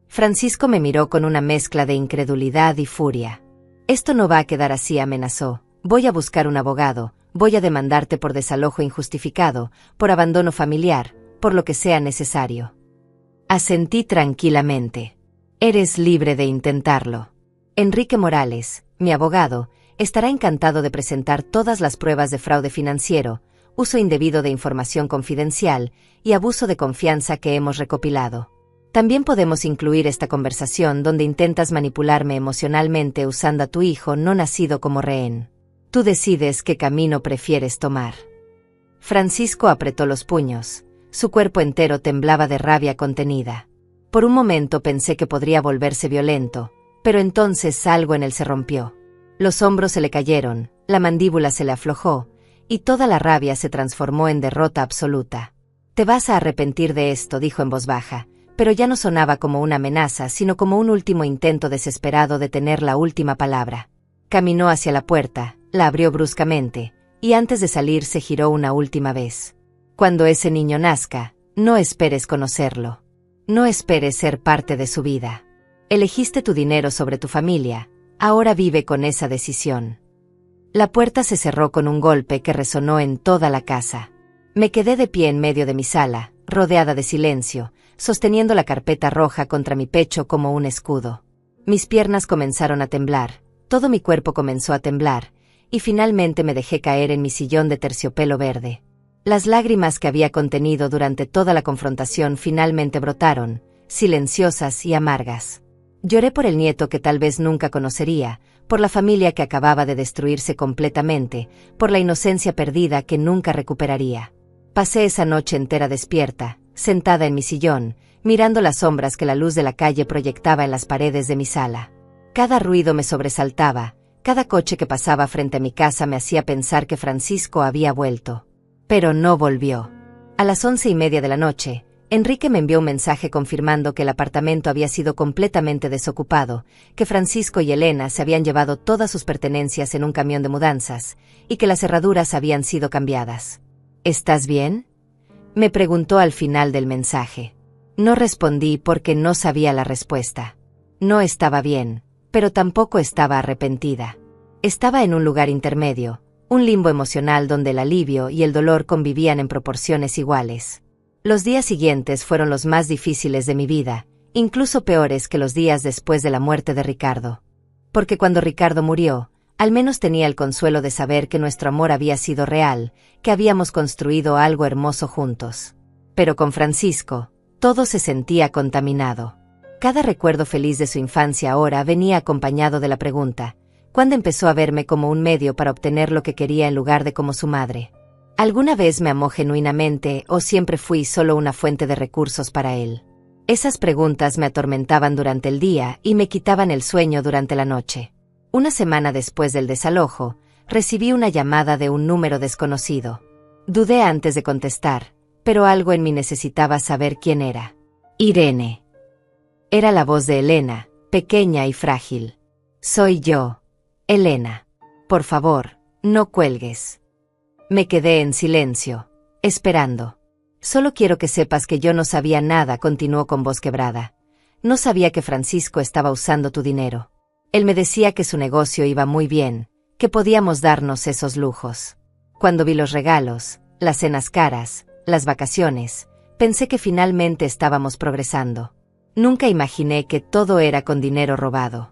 Francisco me miró con una mezcla de incredulidad y furia. Esto no va a quedar así, amenazó. Voy a buscar un abogado, voy a demandarte por desalojo injustificado, por abandono familiar, por lo que sea necesario. Asentí tranquilamente. Eres libre de intentarlo. Enrique Morales, mi abogado, estará encantado de presentar todas las pruebas de fraude financiero, uso indebido de información confidencial y abuso de confianza que hemos recopilado. También podemos incluir esta conversación donde intentas manipularme emocionalmente usando a tu hijo no nacido como rehén. Tú decides qué camino prefieres tomar. Francisco apretó los puños. Su cuerpo entero temblaba de rabia contenida. Por un momento pensé que podría volverse violento, pero entonces algo en él se rompió. Los hombros se le cayeron, la mandíbula se le aflojó, y toda la rabia se transformó en derrota absoluta. Te vas a arrepentir de esto, dijo en voz baja. Pero ya no sonaba como una amenaza, sino como un último intento desesperado de tener la última palabra. Caminó hacia la puerta, la abrió bruscamente, y antes de salir se giró una última vez. Cuando ese niño nazca, no esperes conocerlo. No esperes ser parte de su vida. Elegiste tu dinero sobre tu familia, ahora vive con esa decisión. La puerta se cerró con un golpe que resonó en toda la casa. Me quedé de pie en medio de mi sala, rodeada de silencio, sosteniendo la carpeta roja contra mi pecho como un escudo. Mis piernas comenzaron a temblar, todo mi cuerpo comenzó a temblar, y finalmente me dejé caer en mi sillón de terciopelo verde. Las lágrimas que había contenido durante toda la confrontación finalmente brotaron, silenciosas y amargas. Lloré por el nieto que tal vez nunca conocería, por la familia que acababa de destruirse completamente, por la inocencia perdida que nunca recuperaría. Pasé esa noche entera despierta, sentada en mi sillón, mirando las sombras que la luz de la calle proyectaba en las paredes de mi sala. Cada ruido me sobresaltaba, cada coche que pasaba frente a mi casa me hacía pensar que Francisco había vuelto. Pero no volvió. A las 11:30 de la noche, Enrique me envió un mensaje confirmando que el apartamento había sido completamente desocupado, que Francisco y Elena se habían llevado todas sus pertenencias en un camión de mudanzas, y que las cerraduras habían sido cambiadas. ¿Estás bien?, me preguntó al final del mensaje. No respondí porque no sabía la respuesta. No estaba bien, pero tampoco estaba arrepentida. Estaba en un lugar intermedio, un limbo emocional donde el alivio y el dolor convivían en proporciones iguales. Los días siguientes fueron los más difíciles de mi vida, incluso peores que los días después de la muerte de Ricardo. Porque cuando Ricardo murió, al menos tenía el consuelo de saber que nuestro amor había sido real, que habíamos construido algo hermoso juntos. Pero con Francisco, todo se sentía contaminado. Cada recuerdo feliz de su infancia ahora venía acompañado de la pregunta: ¿cuándo empezó a verme como un medio para obtener lo que quería en lugar de como su madre? ¿Alguna vez me amó genuinamente o siempre fui solo una fuente de recursos para él? Esas preguntas me atormentaban durante el día y me quitaban el sueño durante la noche. Una semana después del desalojo, recibí una llamada de un número desconocido. Dudé antes de contestar, pero algo en mí necesitaba saber quién era. Irene. Era la voz de Elena, pequeña y frágil. Soy yo, Elena. Por favor, no cuelgues. Me quedé en silencio, esperando. Solo quiero que sepas que yo no sabía nada, continuó con voz quebrada. No sabía que Francisco estaba usando tu dinero. Él me decía que su negocio iba muy bien, que podíamos darnos esos lujos. Cuando vi los regalos, las cenas caras, las vacaciones, pensé que finalmente estábamos progresando. Nunca imaginé que todo era con dinero robado.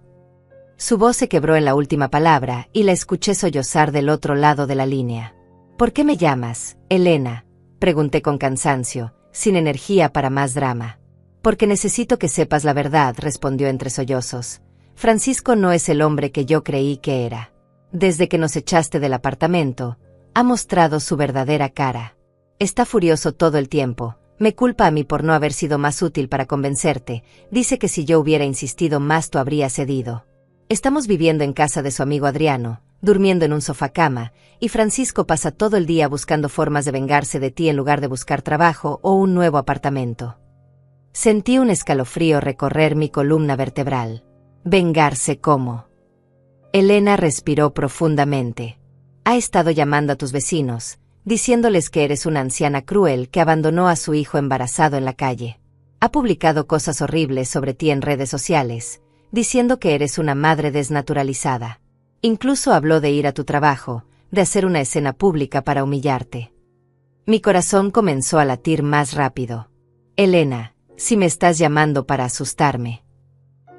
Su voz se quebró en la última palabra y la escuché sollozar del otro lado de la línea. ¿Por qué me llamas, Elena?, pregunté con cansancio, sin energía para más drama. Porque necesito que sepas la verdad, respondió entre sollozos. Francisco no es el hombre que yo creí que era. Desde que nos echaste del apartamento, ha mostrado su verdadera cara. Está furioso todo el tiempo, me culpa a mí por no haber sido más útil para convencerte, dice que si yo hubiera insistido más tú habrías cedido. Estamos viviendo en casa de su amigo Adriano, durmiendo en un sofá-cama, y Francisco pasa todo el día buscando formas de vengarse de ti en lugar de buscar trabajo o un nuevo apartamento. Sentí un escalofrío recorrer mi columna vertebral. ¿Vengarse cómo? Elena respiró profundamente. Ha estado llamando a tus vecinos, diciéndoles que eres una anciana cruel que abandonó a su hijo embarazado en la calle. Ha publicado cosas horribles sobre ti en redes sociales, diciendo que eres una madre desnaturalizada. Incluso habló de ir a tu trabajo, de hacer una escena pública para humillarte. Mi corazón comenzó a latir más rápido. Elena, si me estás llamando para asustarme.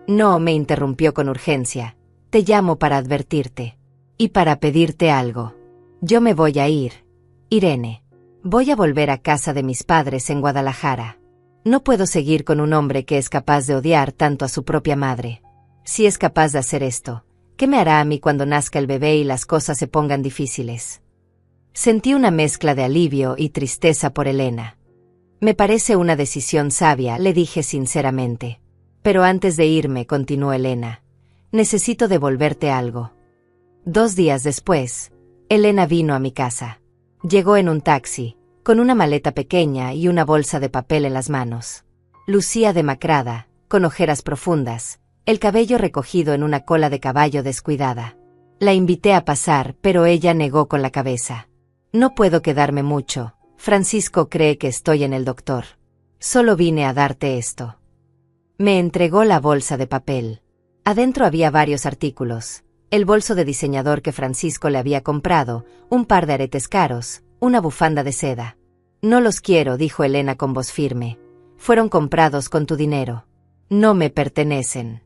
No, me interrumpió con urgencia. Te llamo para advertirte. Y para pedirte algo. Yo me voy a ir, Irene. Voy a volver a casa de mis padres en Guadalajara. No puedo seguir con un hombre que es capaz de odiar tanto a su propia madre. Si es capaz de hacer esto, ¿qué me hará a mí cuando nazca el bebé y las cosas se pongan difíciles? Sentí una mezcla de alivio y tristeza por Elena. Me parece una decisión sabia, le dije sinceramente. Pero antes de irme, continuó Elena, necesito devolverte algo. 2 días después, Elena vino a mi casa. Llegó en un taxi, con una maleta pequeña y una bolsa de papel en las manos. Lucía demacrada, con ojeras profundas, el cabello recogido en una cola de caballo descuidada. La invité a pasar, pero ella negó con la cabeza. No puedo quedarme mucho, Francisco cree que estoy en el doctor. Solo vine a darte esto. Me entregó la bolsa de papel. Adentro había varios artículos. El bolso de diseñador que Francisco le había comprado, un par de aretes caros, una bufanda de seda. No los quiero, dijo Elena con voz firme. Fueron comprados con tu dinero. No me pertenecen.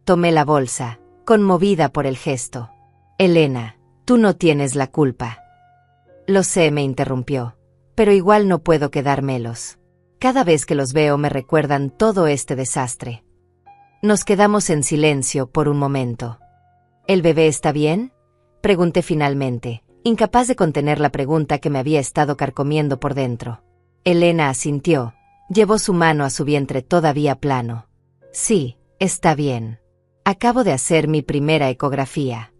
Tomé la bolsa, conmovida por el gesto. Elena, tú no tienes la culpa. Lo sé, me interrumpió. pero igual no puedo quedármelos. Cada vez que los veo me recuerdan todo este desastre. Nos quedamos en silencio por un momento. ¿El bebé está bien?, pregunté finalmente, incapaz de contener la pregunta que me había estado carcomiendo por dentro. Elena asintió, llevó su mano a su vientre todavía plano. Sí, está bien. Acabo de hacer mi primera ecografía.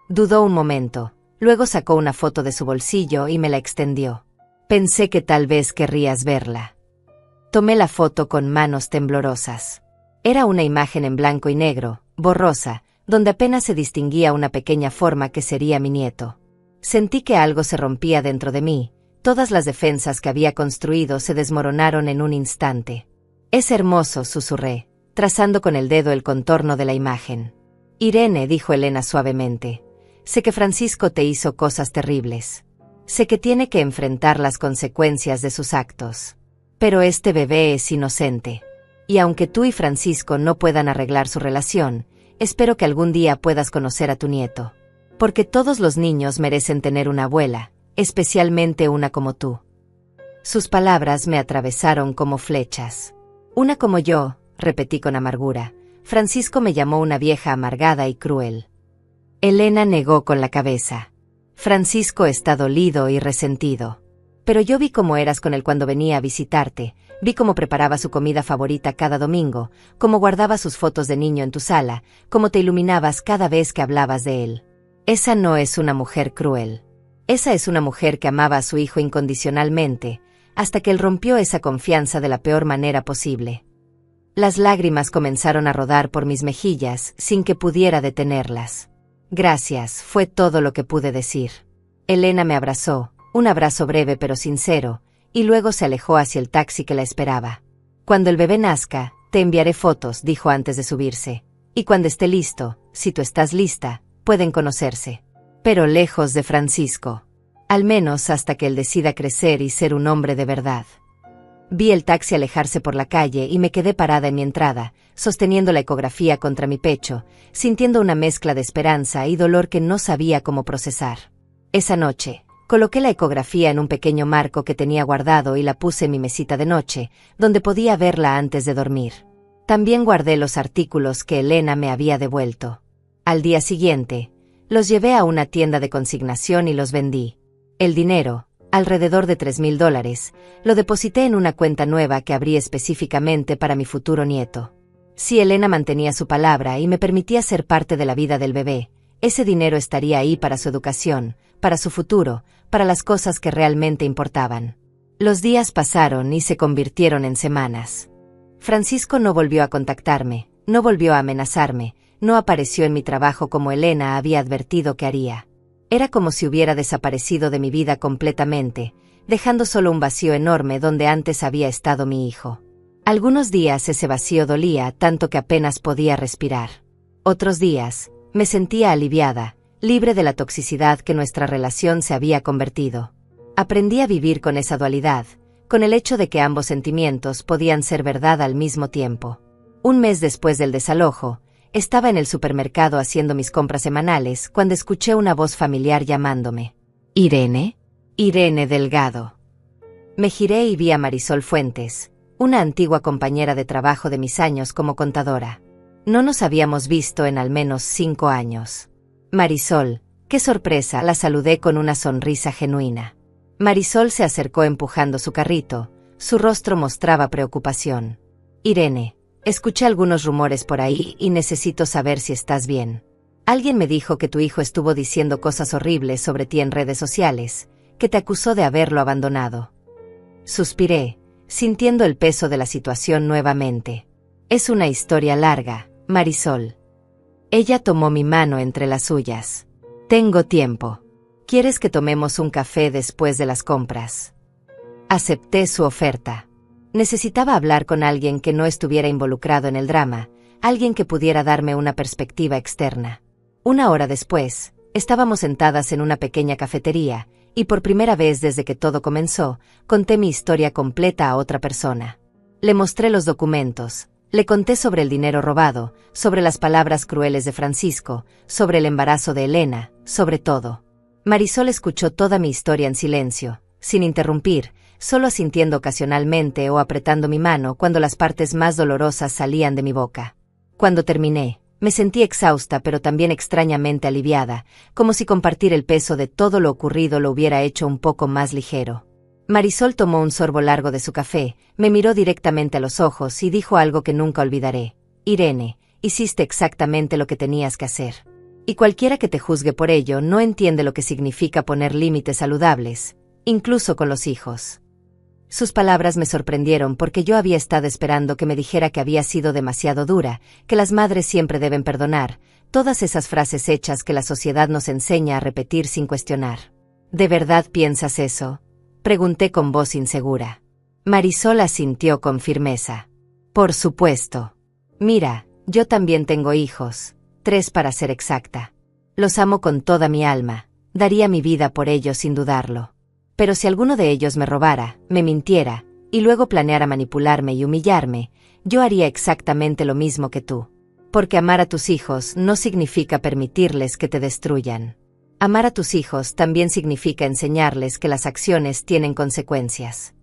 Dudó un momento, luego sacó una foto de su bolsillo y me la extendió. Pensé que tal vez querrías verla. Tomé la foto con manos temblorosas. Era una imagen en blanco y negro, borrosa, donde apenas se distinguía una pequeña forma que sería mi nieto. Sentí que algo se rompía dentro de mí, todas las defensas que había construido se desmoronaron en un instante. Es hermoso, susurré, trazando con el dedo el contorno de la imagen. Irene, dijo Elena suavemente, sé que Francisco te hizo cosas terribles. Sé que tiene que enfrentar las consecuencias de sus actos. Pero este bebé es inocente. Y aunque tú y Francisco no puedan arreglar su relación, espero que algún día puedas conocer a tu nieto. Porque todos los niños merecen tener una abuela, especialmente una como tú. Sus palabras me atravesaron como flechas. Una como yo, repetí con amargura. Francisco me llamó una vieja amargada y cruel. Elena negó con la cabeza. Francisco está dolido y resentido. Pero yo vi cómo eras con él cuando venía a visitarte, vi cómo preparaba su comida favorita cada domingo, cómo guardaba sus fotos de niño en tu sala, cómo te iluminabas cada vez que hablabas de él. Esa no es una mujer cruel. Esa es una mujer que amaba a su hijo incondicionalmente, hasta que él rompió esa confianza de la peor manera posible. Las lágrimas comenzaron a rodar por mis mejillas sin que pudiera detenerlas. Gracias, fue todo lo que pude decir. Elena me abrazó, un abrazo breve pero sincero, y luego se alejó hacia el taxi que la esperaba. Cuando el bebé nazca, te enviaré fotos, dijo antes de subirse. Y cuando esté listo, si tú estás lista, pueden conocerse. Pero lejos de Francisco. Al menos hasta que él decida crecer y ser un hombre de verdad. Vi el taxi alejarse por la calle y me quedé parada en mi entrada, sosteniendo la ecografía contra mi pecho, sintiendo una mezcla de esperanza y dolor que no sabía cómo procesar. Esa noche, coloqué la ecografía en un pequeño marco que tenía guardado y la puse en mi mesita de noche, donde podía verla antes de dormir. También guardé los artículos que Elena me había devuelto. Al día siguiente, los llevé a una tienda de consignación y los vendí. El dinero, alrededor de $3,000, lo deposité en una cuenta nueva que abrí específicamente para mi futuro nieto. Si Elena mantenía su palabra y me permitía ser parte de la vida del bebé, ese dinero estaría ahí para su educación, para su futuro, para las cosas que realmente importaban. Los días pasaron y se convirtieron en semanas. Francisco no volvió a contactarme, no volvió a amenazarme, no apareció en mi trabajo como Elena había advertido que haría. Era como si hubiera desaparecido de mi vida completamente, dejando solo un vacío enorme donde antes había estado mi hijo. Algunos días ese vacío dolía tanto que apenas podía respirar. Otros días, me sentía aliviada, libre de la toxicidad que nuestra relación se había convertido. Aprendí a vivir con esa dualidad, con el hecho de que ambos sentimientos podían ser verdad al mismo tiempo. Un mes después del desalojo, estaba en el supermercado haciendo mis compras semanales cuando escuché una voz familiar llamándome. ¿Irene? Irene Delgado. Me giré y vi a Marisol Fuentes, una antigua compañera de trabajo de mis años como contadora. No nos habíamos visto en al menos 5 años. Marisol, qué sorpresa, la saludé con una sonrisa genuina. Marisol se acercó empujando su carrito, su rostro mostraba preocupación. Irene, escuché algunos rumores por ahí y necesito saber si estás bien. Alguien me dijo que tu hijo estuvo diciendo cosas horribles sobre ti en redes sociales, que te acusó de haberlo abandonado. Suspiré, sintiendo el peso de la situación nuevamente. Es una historia larga, Marisol. Ella tomó mi mano entre las suyas. Tengo tiempo. ¿Quieres que tomemos un café después de las compras? Acepté su oferta. Necesitaba hablar con alguien que no estuviera involucrado en el drama, alguien que pudiera darme una perspectiva externa. 1 hora después, estábamos sentadas en una pequeña cafetería, y por primera vez desde que todo comenzó, conté mi historia completa a otra persona. Le mostré los documentos, le conté sobre el dinero robado, sobre las palabras crueles de Francisco, sobre el embarazo de Elena, sobre todo. Marisol escuchó toda mi historia en silencio, sin interrumpir, solo asintiendo ocasionalmente o apretando mi mano cuando las partes más dolorosas salían de mi boca. Cuando terminé, me sentí exhausta pero también extrañamente aliviada, como si compartir el peso de todo lo ocurrido lo hubiera hecho un poco más ligero. Marisol tomó un sorbo largo de su café, me miró directamente a los ojos y dijo algo que nunca olvidaré. Irene, hiciste exactamente lo que tenías que hacer. Y cualquiera que te juzgue por ello no entiende lo que significa poner límites saludables, incluso con los hijos. Sus palabras me sorprendieron porque yo había estado esperando que me dijera que había sido demasiado dura, que las madres siempre deben perdonar, todas esas frases hechas que la sociedad nos enseña a repetir sin cuestionar. ¿De verdad piensas eso?, pregunté con voz insegura. Marisol asintió con firmeza. Por supuesto. Mira, yo también tengo hijos, 3 para ser exacta. Los amo con toda mi alma, daría mi vida por ellos sin dudarlo. Pero si alguno de ellos me robara, me mintiera, y luego planeara manipularme y humillarme, yo haría exactamente lo mismo que tú. Porque amar a tus hijos no significa permitirles que te destruyan. Amar a tus hijos también significa enseñarles que las acciones tienen consecuencias.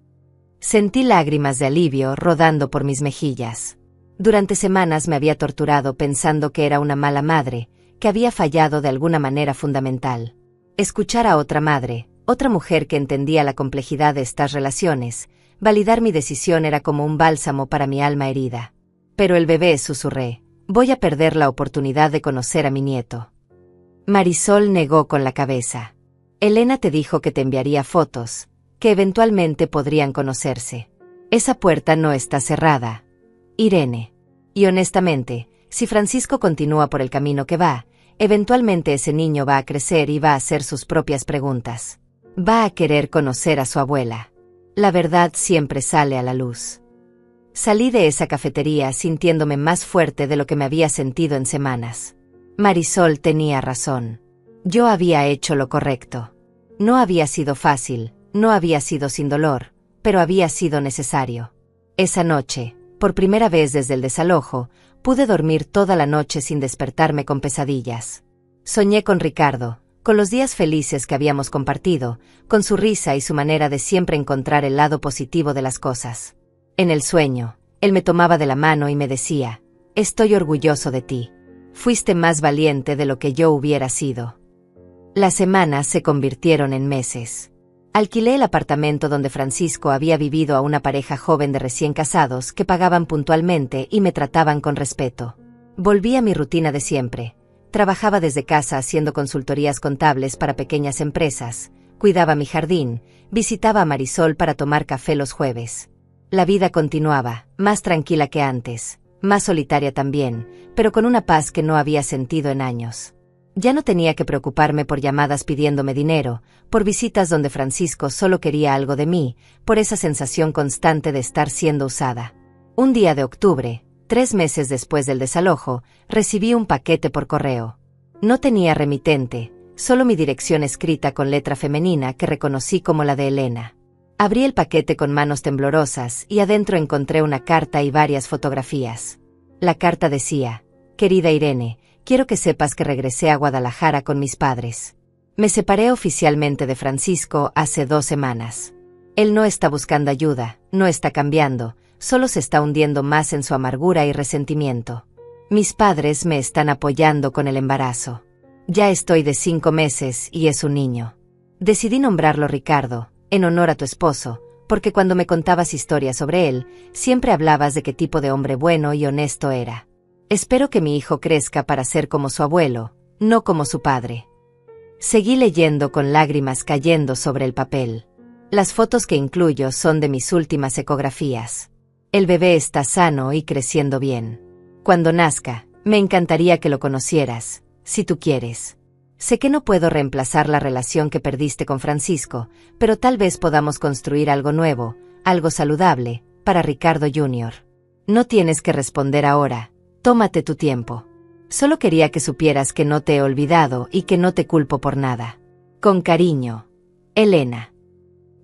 Sentí lágrimas de alivio rodando por mis mejillas. Durante semanas me había torturado pensando que era una mala madre, que había fallado de alguna manera fundamental. Escuchar a otra madre, otra mujer que entendía la complejidad de estas relaciones, validar mi decisión era como un bálsamo para mi alma herida. Pero el bebé, susurré, voy a perder la oportunidad de conocer a mi nieto. Marisol negó con la cabeza. Elena te dijo que te enviaría fotos, que eventualmente podrían conocerse. Esa puerta no está cerrada, Irene. Y honestamente, si Francisco continúa por el camino que va, eventualmente ese niño va a crecer y va a hacer sus propias preguntas. Va a querer conocer a su abuela. La verdad siempre sale a la luz. Salí de esa cafetería sintiéndome más fuerte de lo que me había sentido en semanas. Marisol tenía razón. Yo había hecho lo correcto. No había sido fácil, no había sido sin dolor, pero había sido necesario. Esa noche, por primera vez desde el desalojo, pude dormir toda la noche sin despertarme con pesadillas. Soñé con Ricardo, con los días felices que habíamos compartido, con su risa y su manera de siempre encontrar el lado positivo de las cosas. En el sueño, él me tomaba de la mano y me decía, «Estoy orgulloso de ti. Fuiste más valiente de lo que yo hubiera sido». Las semanas se convirtieron en meses. Alquilé el apartamento donde Francisco había vivido a una pareja joven de recién casados que pagaban puntualmente y me trataban con respeto. Volví a mi rutina de siempre. Trabajaba desde casa haciendo consultorías contables para pequeñas empresas, cuidaba mi jardín, visitaba a Marisol para tomar café los jueves. La vida continuaba, más tranquila que antes, más solitaria también, pero con una paz que no había sentido en años. Ya no tenía que preocuparme por llamadas pidiéndome dinero, por visitas donde Francisco solo quería algo de mí, por esa sensación constante de estar siendo usada. Un día de octubre, 3 meses después del desalojo, recibí un paquete por correo. No tenía remitente, solo mi dirección escrita con letra femenina que reconocí como la de Elena. Abrí el paquete con manos temblorosas y adentro encontré una carta y varias fotografías. La carta decía, «Querida Irene, quiero que sepas que regresé a Guadalajara con mis padres. Me separé oficialmente de Francisco hace 2 semanas. Él no está buscando ayuda, no está cambiando, solo se está hundiendo más en su amargura y resentimiento. Mis padres me están apoyando con el embarazo. Ya estoy de 5 meses y es un niño. Decidí nombrarlo Ricardo, en honor a tu esposo, porque cuando me contabas historias sobre él, siempre hablabas de qué tipo de hombre bueno y honesto era. Espero que mi hijo crezca para ser como su abuelo, no como su padre». Seguí leyendo con lágrimas cayendo sobre el papel. Las fotos que incluyo son de mis últimas ecografías. El bebé está sano y creciendo bien. Cuando nazca, me encantaría que lo conocieras, si tú quieres. Sé que no puedo reemplazar la relación que perdiste con Francisco, pero tal vez podamos construir algo nuevo, algo saludable, para Ricardo Jr. No tienes que responder ahora. Tómate tu tiempo. Solo quería que supieras que no te he olvidado y que no te culpo por nada. Con cariño, Elena.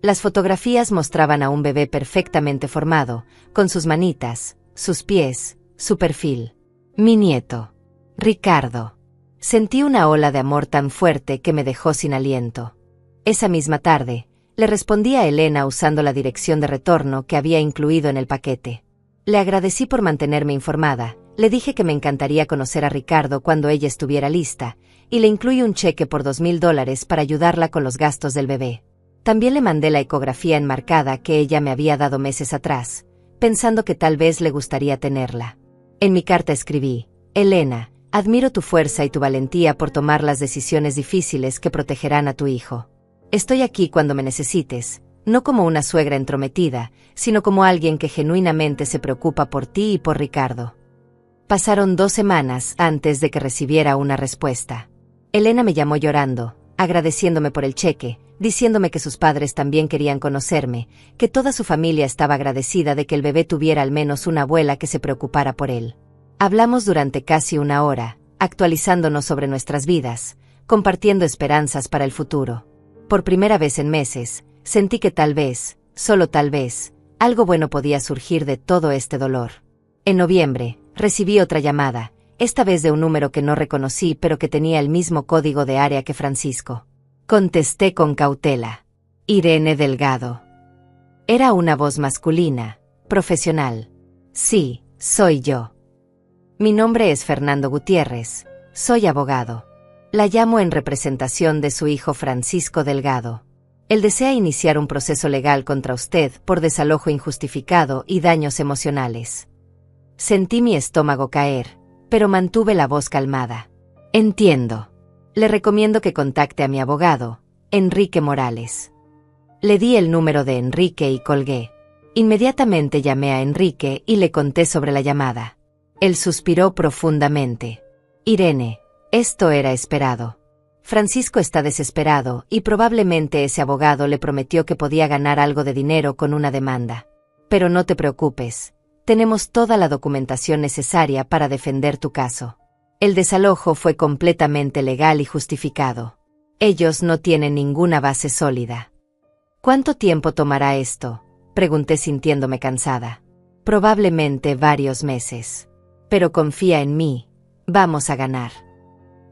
Las fotografías mostraban a un bebé perfectamente formado, con sus manitas, sus pies, su perfil. Mi nieto, Ricardo. Sentí una ola de amor tan fuerte que me dejó sin aliento. Esa misma tarde, Le respondí a Elena usando la dirección de retorno que había incluido en el paquete. Le agradecí por mantenerme informada, le dije que me encantaría conocer a Ricardo cuando ella estuviera lista, y le incluí un cheque por $2,000 para ayudarla con los gastos del bebé. También le mandé la ecografía enmarcada que ella me había dado meses atrás, pensando que tal vez le gustaría tenerla. En mi carta escribí: Elena, admiro tu fuerza y tu valentía por tomar las decisiones difíciles que protegerán a tu hijo. Estoy aquí cuando me necesites, no como una suegra entrometida, sino como alguien que genuinamente se preocupa por ti y por Ricardo. Pasaron 2 semanas antes de que recibiera una respuesta. Elena me llamó llorando, agradeciéndome por el cheque, diciéndome que sus padres también querían conocerme, que toda su familia estaba agradecida de que el bebé tuviera al menos una abuela que se preocupara por él. Hablamos durante casi 1 hora, actualizándonos sobre nuestras vidas, compartiendo esperanzas para el futuro. Por primera vez en meses, sentí que tal vez, solo tal vez, algo bueno podía surgir de todo este dolor. En noviembre, recibí otra llamada, esta vez de un número que no reconocí pero que tenía el mismo código de área que Francisco. Contesté con cautela. Irene Delgado. Era una voz masculina, profesional. Sí, soy yo. Mi nombre es Fernando Gutiérrez, soy abogado. La llamo en representación de su hijo Francisco Delgado. Él desea iniciar un proceso legal contra usted por desalojo injustificado y daños emocionales. Sentí mi estómago caer, pero mantuve la voz calmada. Entiendo. Le recomiendo que contacte a mi abogado, Enrique Morales. Le di el número de Enrique y colgué. Inmediatamente llamé a Enrique y le conté sobre la llamada. Él suspiró profundamente. Irene, esto era esperado. Francisco está desesperado y probablemente ese abogado le prometió que podía ganar algo de dinero con una demanda. Pero no te preocupes, tenemos toda la documentación necesaria para defender tu caso. El desalojo fue completamente legal y justificado. Ellos no tienen ninguna base sólida. ¿Cuánto tiempo tomará esto?, pregunté sintiéndome cansada. Probablemente varios meses. Pero confía en mí, vamos a ganar.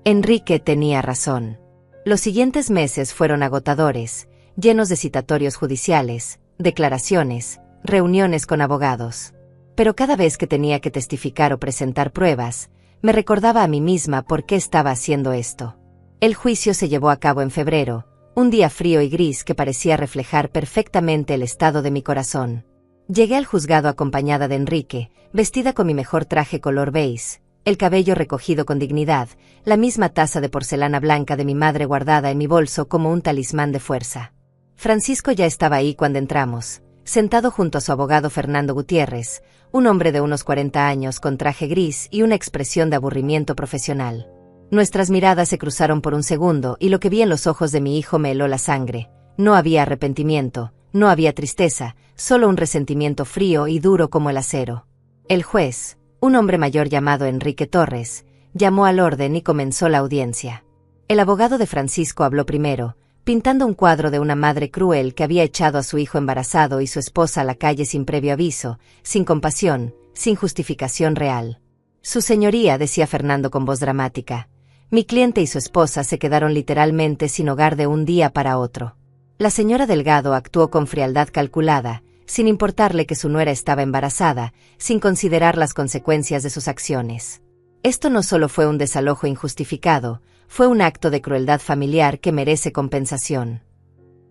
Enrique tenía razón. Los siguientes meses fueron agotadores, llenos de citatorios judiciales, declaraciones, reuniones con abogados. Pero cada vez que tenía que testificar o presentar pruebas, me recordaba a mí misma por qué estaba haciendo esto. El juicio se llevó a cabo en febrero, un día frío y gris que parecía reflejar perfectamente el estado de mi corazón. Llegué al juzgado acompañada de Enrique, vestida con mi mejor traje color beige, el cabello recogido con dignidad, la misma taza de porcelana blanca de mi madre guardada en mi bolso como un talismán de fuerza. Francisco ya estaba ahí cuando entramos, sentado junto a su abogado Fernando Gutiérrez, un hombre de unos 40 años con traje gris y una expresión de aburrimiento profesional. Nuestras miradas se cruzaron por un segundo y lo que vi en los ojos de mi hijo me heló la sangre. No había arrepentimiento, no había tristeza, solo un resentimiento frío y duro como el acero. El juez, un hombre mayor llamado Enrique Torres, llamó al orden y comenzó la audiencia. El abogado de Francisco habló primero, pintando un cuadro de una madre cruel que había echado a su hijo embarazado y su esposa a la calle sin previo aviso, sin compasión, sin justificación real. Su señoría, decía Fernando con voz dramática, mi cliente y su esposa se quedaron literalmente sin hogar de un día para otro. La señora Delgado actuó con frialdad calculada, sin importarle que su nuera estaba embarazada, sin considerar las consecuencias de sus acciones. Esto no solo fue un desalojo injustificado, fue un acto de crueldad familiar que merece compensación.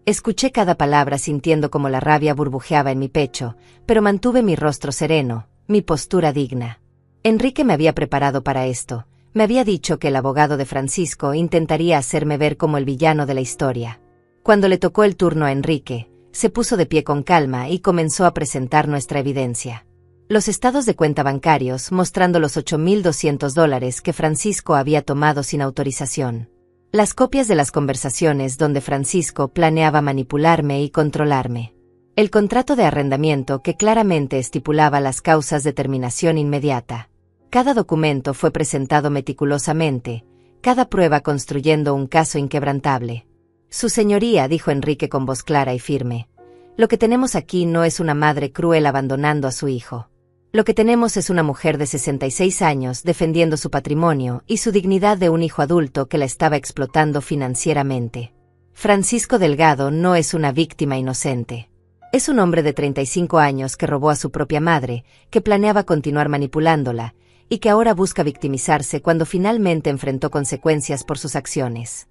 Escuché cada palabra sintiendo como la rabia burbujeaba en mi pecho, pero mantuve mi rostro sereno, mi postura digna. Enrique me había preparado para esto, me había dicho que el abogado de Francisco intentaría hacerme ver como el villano de la historia. Cuando le tocó el turno a Enrique, se puso de pie con calma y comenzó a presentar nuestra evidencia. Los estados de cuenta bancarios mostrando los $8,200 que Francisco había tomado sin autorización. Las copias de las conversaciones donde Francisco planeaba manipularme y controlarme. El contrato de arrendamiento que claramente estipulaba las causas de terminación inmediata. Cada documento fue presentado meticulosamente, cada prueba construyendo un caso inquebrantable. Su señoría, dijo Enrique con voz clara y firme, lo que tenemos aquí no es una madre cruel abandonando a su hijo. Lo que tenemos es una mujer de 66 años defendiendo su patrimonio y su dignidad de un hijo adulto que la estaba explotando financieramente. Francisco Delgado no es una víctima inocente. Es un hombre de 35 años que robó a su propia madre, que planeaba continuar manipulándola, y que ahora busca victimizarse cuando finalmente enfrentó consecuencias por sus acciones.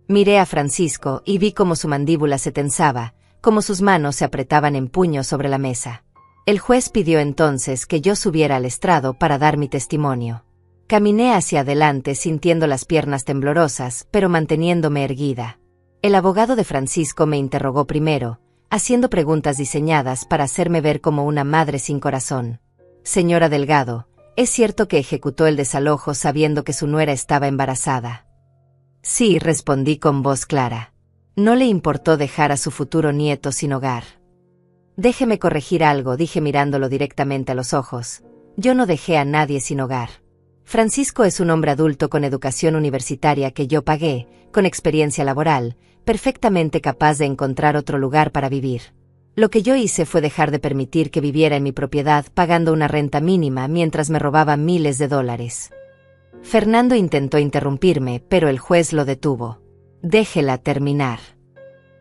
Miré a Francisco y vi cómo su mandíbula se tensaba, cómo sus manos se apretaban en puños sobre la mesa. El juez pidió entonces que yo subiera al estrado para dar mi testimonio. Caminé hacia adelante sintiendo las piernas temblorosas, pero manteniéndome erguida. El abogado de Francisco me interrogó primero, haciendo preguntas diseñadas para hacerme ver como una madre sin corazón. Señora Delgado, ¿es cierto que ejecutó el desalojo sabiendo que su nuera estaba embarazada? Sí, respondí con voz clara. No le importó dejar a su futuro nieto sin hogar. Déjeme corregir algo, dije mirándolo directamente a los ojos. Yo no dejé a nadie sin hogar. Francisco es un hombre adulto con educación universitaria que yo pagué, con experiencia laboral, perfectamente capaz de encontrar otro lugar para vivir. Lo que yo hice fue dejar de permitir que viviera en mi propiedad pagando una renta mínima mientras me robaba miles de dólares. Fernando intentó interrumpirme, pero el juez lo detuvo. Déjela terminar.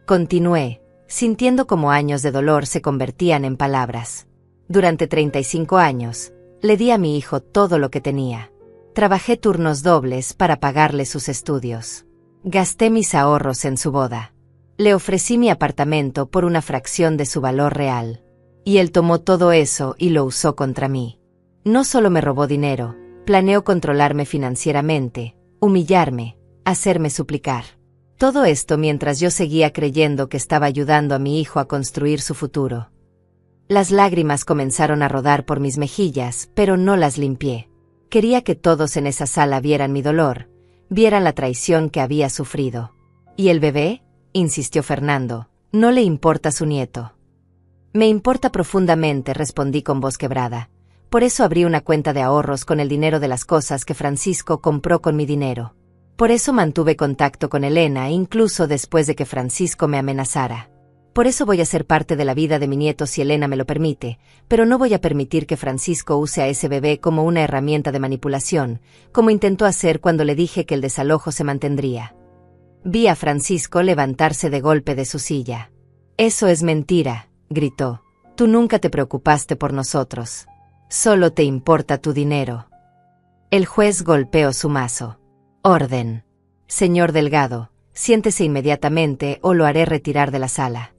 Continué, sintiendo como años de dolor se convertían en palabras. Durante 35 años, le di a mi hijo todo lo que tenía. Trabajé turnos dobles para pagarle sus estudios. Gasté mis ahorros en su boda. Le ofrecí mi apartamento por una fracción de su valor real. Y él tomó todo eso y lo usó contra mí. No solo me robó dinero, planeó controlarme financieramente, humillarme, hacerme suplicar. Todo esto mientras yo seguía creyendo que estaba ayudando a mi hijo a construir su futuro. Las lágrimas comenzaron a rodar por mis mejillas, pero no las limpié. Quería que todos en esa sala vieran mi dolor, vieran la traición que había sufrido. ¿Y el bebé?, insistió Fernando. No le importa su nieto. Me importa profundamente, respondí con voz quebrada. Por eso abrí una cuenta de ahorros con el dinero de las cosas que Francisco compró con mi dinero. Por eso mantuve contacto con Elena, incluso después de que Francisco me amenazara. Por eso voy a ser parte de la vida de mi nieto si Elena me lo permite, pero no voy a permitir que Francisco use a ese bebé como una herramienta de manipulación, como intentó hacer cuando le dije que el desalojo se mantendría. Vi a Francisco levantarse de golpe de su silla. Eso es mentira, gritó. Tú nunca te preocupaste por nosotros. Solo te importa tu dinero. El juez golpeó su mazo. Orden. Señor Delgado, siéntese inmediatamente o lo haré retirar de la sala.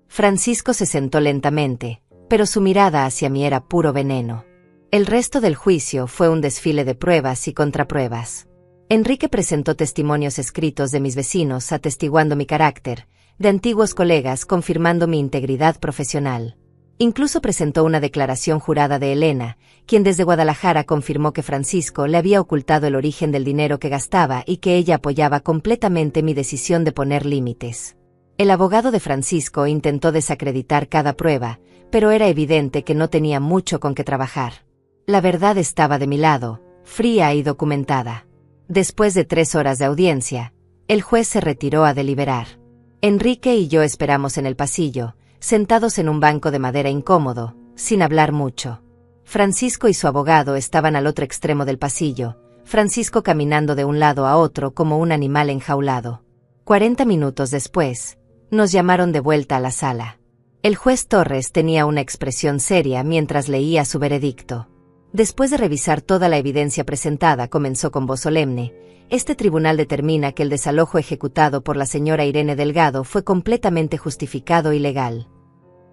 Francisco se sentó lentamente, pero su mirada hacia mí era puro veneno. El resto del juicio fue un desfile de pruebas y contrapruebas. Enrique presentó testimonios escritos de mis vecinos atestiguando mi carácter, de antiguos colegas confirmando mi integridad profesional. Incluso presentó una declaración jurada de Elena, quien desde Guadalajara confirmó que Francisco le había ocultado el origen del dinero que gastaba y que ella apoyaba completamente mi decisión de poner límites. El abogado de Francisco intentó desacreditar cada prueba, pero era evidente que no tenía mucho con qué trabajar. La verdad estaba de mi lado, fría y documentada. Después de 3 horas de audiencia, el juez se retiró a deliberar. Enrique y yo esperamos en el pasillo, sentados en un banco de madera incómodo, sin hablar mucho. Francisco y su abogado estaban al otro extremo del pasillo, Francisco caminando de un lado a otro como un animal enjaulado. 40 minutos después, nos llamaron de vuelta a la sala. El juez Torres tenía una expresión seria mientras leía su veredicto. Después de revisar toda la evidencia presentada, comenzó con voz solemne. Este tribunal determina que el desalojo ejecutado por la señora Irene Delgado fue completamente justificado y legal.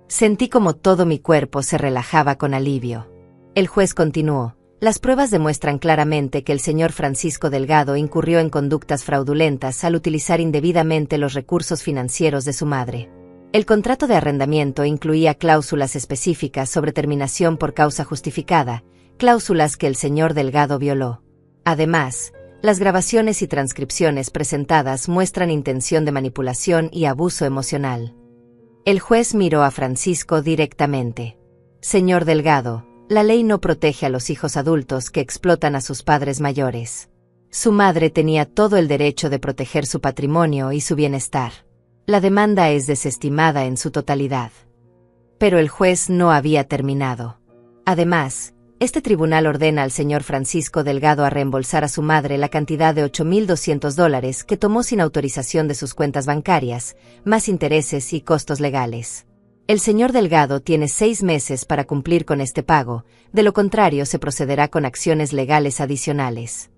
Sentí como todo mi cuerpo se relajaba con alivio. El juez continuó. Las pruebas demuestran claramente que el señor Francisco Delgado incurrió en conductas fraudulentas al utilizar indebidamente los recursos financieros de su madre. El contrato de arrendamiento incluía cláusulas específicas sobre terminación por causa justificada, cláusulas que el señor Delgado violó. Además, las grabaciones y transcripciones presentadas muestran intención de manipulación y abuso emocional. El juez miró a Francisco directamente. Señor Delgado, la ley no protege a los hijos adultos que explotan a sus padres mayores. Su madre tenía todo el derecho de proteger su patrimonio y su bienestar. La demanda es desestimada en su totalidad. Pero el juez no había terminado. Además, Este tribunal ordena al señor Francisco Delgado a reembolsar a su madre la cantidad de $8,200 que tomó sin autorización de sus cuentas bancarias, más intereses y costos legales. El señor Delgado tiene 6 meses para cumplir con este pago, de lo contrario se procederá con acciones legales adicionales.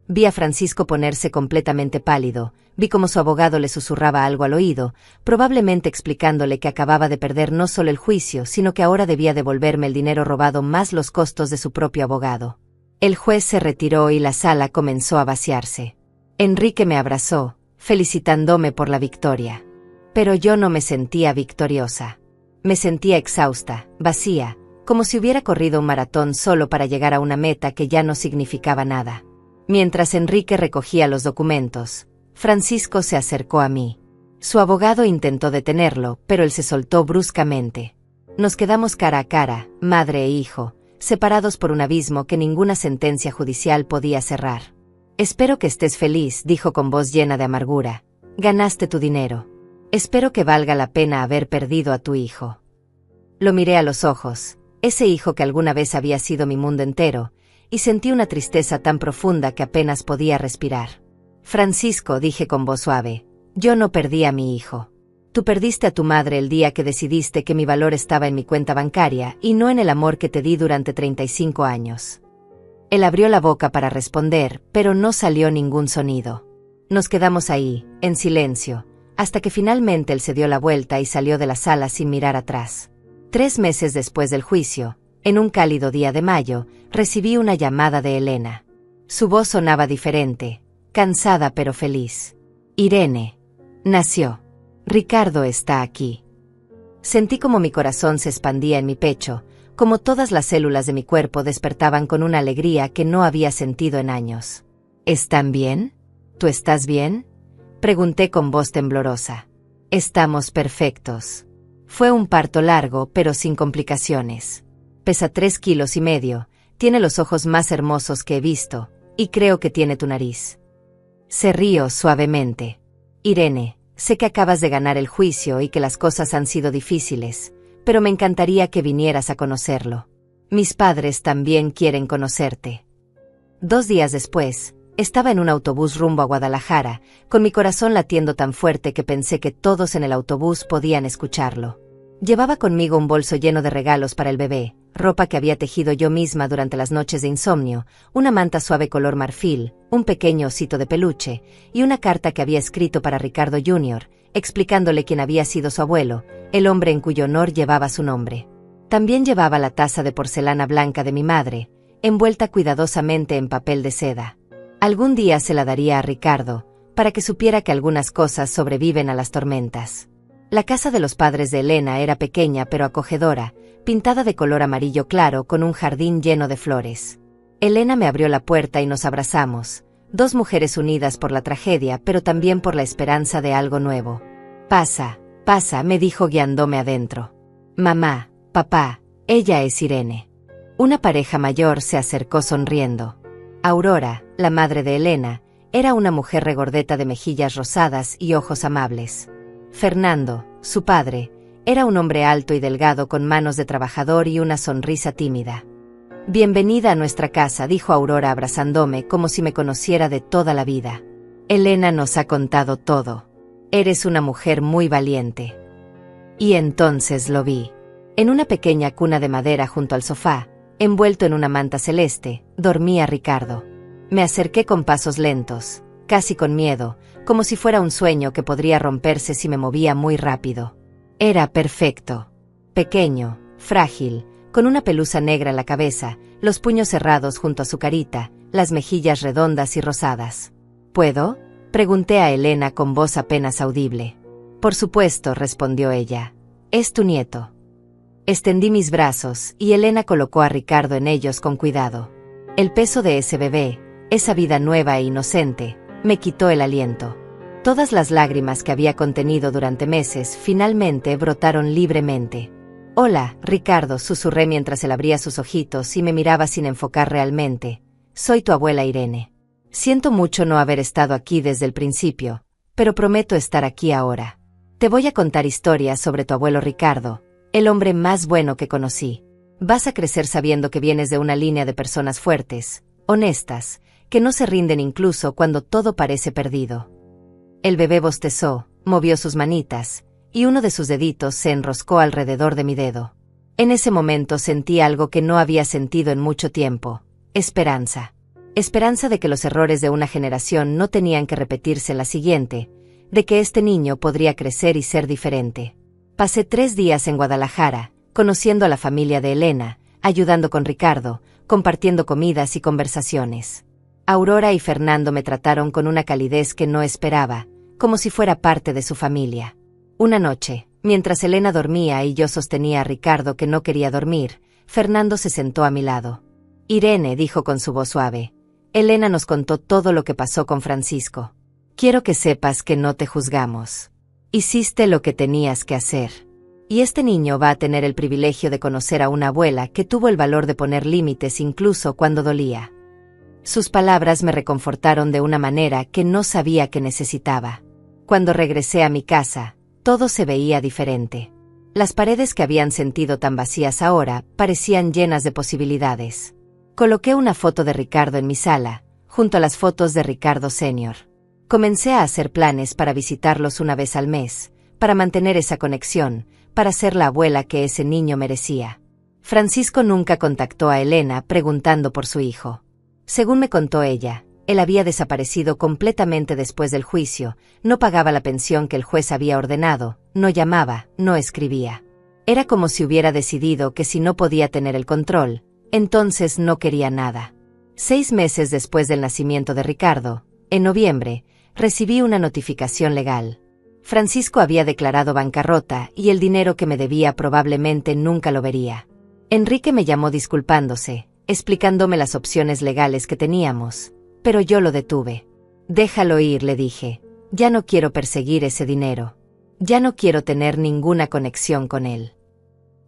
Vi a Francisco ponerse completamente pálido, vi cómo su abogado le susurraba algo al oído, probablemente explicándole que acababa de perder no solo el juicio, sino que ahora debía devolverme el dinero robado más los costos de su propio abogado. El juez se retiró y la sala comenzó a vaciarse. Enrique me abrazó, felicitándome por la victoria. Pero yo no me sentía victoriosa. Me sentía exhausta, vacía, como si hubiera corrido un maratón solo para llegar a una meta que ya no significaba nada. Mientras Enrique recogía los documentos, Francisco se acercó a mí. Su abogado intentó detenerlo, pero él se soltó bruscamente. Nos quedamos cara a cara, madre e hijo, separados por un abismo que ninguna sentencia judicial podía cerrar. Espero que estés feliz, dijo con voz llena de amargura. Ganaste tu dinero. Espero que valga la pena haber perdido a tu hijo. Lo miré a los ojos, ese hijo que alguna vez había sido mi mundo entero, y sentí una tristeza tan profunda que apenas podía respirar. Francisco, dije con voz suave, yo no perdí a mi hijo. Tú perdiste a tu madre el día que decidiste que mi valor estaba en mi cuenta bancaria y no en el amor que te di durante 35 años. Él abrió la boca para responder, pero no salió ningún sonido. Nos quedamos ahí, en silencio, hasta que finalmente él se dio la vuelta y salió de la sala sin mirar atrás. 3 meses después del juicio, en un cálido día de mayo, recibí una llamada de Elena. Su voz sonaba diferente, cansada pero feliz. Irene. Nació. Ricardo está aquí. Sentí como mi corazón se expandía en mi pecho, como todas las células de mi cuerpo despertaban con una alegría que no había sentido en años. ¿Están bien? ¿Tú estás bien? Pregunté con voz temblorosa. Estamos perfectos. Fue un parto largo, pero sin complicaciones. Pesa 3,5 kilos, tiene los ojos más hermosos que he visto, y creo que tiene tu nariz. Se rió suavemente. Irene, sé que acabas de ganar el juicio y que las cosas han sido difíciles, pero me encantaría que vinieras a conocerlo. Mis padres también quieren conocerte. 2 días después, estaba en un autobús rumbo a Guadalajara, con mi corazón latiendo tan fuerte que pensé que todos en el autobús podían escucharlo. Llevaba conmigo un bolso lleno de regalos para el bebé, ropa que había tejido yo misma durante las noches de insomnio, una manta suave color marfil, un pequeño osito de peluche, y una carta que había escrito para Ricardo Jr., explicándole quién había sido su abuelo, el hombre en cuyo honor llevaba su nombre. También llevaba la taza de porcelana blanca de mi madre, envuelta cuidadosamente en papel de seda. Algún día se la daría a Ricardo, para que supiera que algunas cosas sobreviven a las tormentas. La casa de los padres de Elena era pequeña pero acogedora, pintada de color amarillo claro con un jardín lleno de flores. Elena me abrió la puerta y nos abrazamos, 2 mujeres unidas por la tragedia pero también por la esperanza de algo nuevo. Pasa, pasa, me dijo guiándome adentro. Mamá, papá, ella es Irene. Una pareja mayor se acercó sonriendo. Aurora, la madre de Elena, era una mujer regordeta de mejillas rosadas y ojos amables. Fernando, su padre, era un hombre alto y delgado con manos de trabajador y una sonrisa tímida. Bienvenida a nuestra casa, dijo Aurora abrazándome como si me conociera de toda la vida. Elena nos ha contado todo. Eres una mujer muy valiente. Y entonces lo vi. En una pequeña cuna de madera junto al sofá, envuelto en una manta celeste, dormía Ricardo. Me acerqué con pasos lentos, casi con miedo, como si fuera un sueño que podría romperse si me movía muy rápido. Era perfecto. Pequeño, frágil, con una pelusa negra en la cabeza, los puños cerrados junto a su carita, las mejillas redondas y rosadas. ¿Puedo?, pregunté a Elena con voz apenas audible. Por supuesto, respondió ella. Es tu nieto. Extendí mis brazos, y Elena colocó a Ricardo en ellos con cuidado. El peso de ese bebé, esa vida nueva e inocente, me quitó el aliento. Todas las lágrimas que había contenido durante meses finalmente brotaron libremente. Hola, Ricardo, susurré mientras él abría sus ojitos y me miraba sin enfocar realmente. Soy tu abuela Irene. Siento mucho no haber estado aquí desde el principio, pero prometo estar aquí ahora. Te voy a contar historias sobre tu abuelo Ricardo, el hombre más bueno que conocí. Vas a crecer sabiendo que vienes de una línea de personas fuertes, honestas, que no se rinden incluso cuando todo parece perdido. El bebé bostezó, movió sus manitas, y uno de sus deditos se enroscó alrededor de mi dedo. En ese momento sentí algo que no había sentido en mucho tiempo: esperanza. Esperanza de que los errores de una generación no tenían que repetirse en la siguiente, de que este niño podría crecer y ser diferente. Pasé 3 días en Guadalajara, conociendo a la familia de Elena, ayudando con Ricardo, compartiendo comidas y conversaciones. Aurora y Fernando me trataron con una calidez que no esperaba, como si fuera parte de su familia. Una noche, mientras Elena dormía y yo sostenía a Ricardo que no quería dormir, Fernando se sentó a mi lado. Irene, dijo con su voz suave, Elena nos contó todo lo que pasó con Francisco. Quiero que sepas que no te juzgamos. Hiciste lo que tenías que hacer. Y este niño va a tener el privilegio de conocer a una abuela que tuvo el valor de poner límites incluso cuando dolía. Sus palabras me reconfortaron de una manera que no sabía que necesitaba. Cuando regresé a mi casa, todo se veía diferente. Las paredes que habían sentido tan vacías ahora parecían llenas de posibilidades. Coloqué una foto de Ricardo en mi sala, junto a las fotos de Ricardo Senior. Comencé a hacer planes para visitarlos una vez al mes, para mantener esa conexión, para ser la abuela que ese niño merecía. Francisco nunca contactó a Elena preguntando por su hijo. Según me contó ella, él había desaparecido completamente después del juicio, no pagaba la pensión que el juez había ordenado, no llamaba, no escribía. Era como si hubiera decidido que si no podía tener el control, entonces no quería nada. 6 meses después del nacimiento de Ricardo, en noviembre, recibí una notificación legal. Francisco había declarado bancarrota y el dinero que me debía probablemente nunca lo vería. Enrique me llamó disculpándose, explicándome las opciones legales que teníamos, pero yo lo detuve. Déjalo ir, le dije. Ya no quiero perseguir ese dinero. Ya no quiero tener ninguna conexión con él.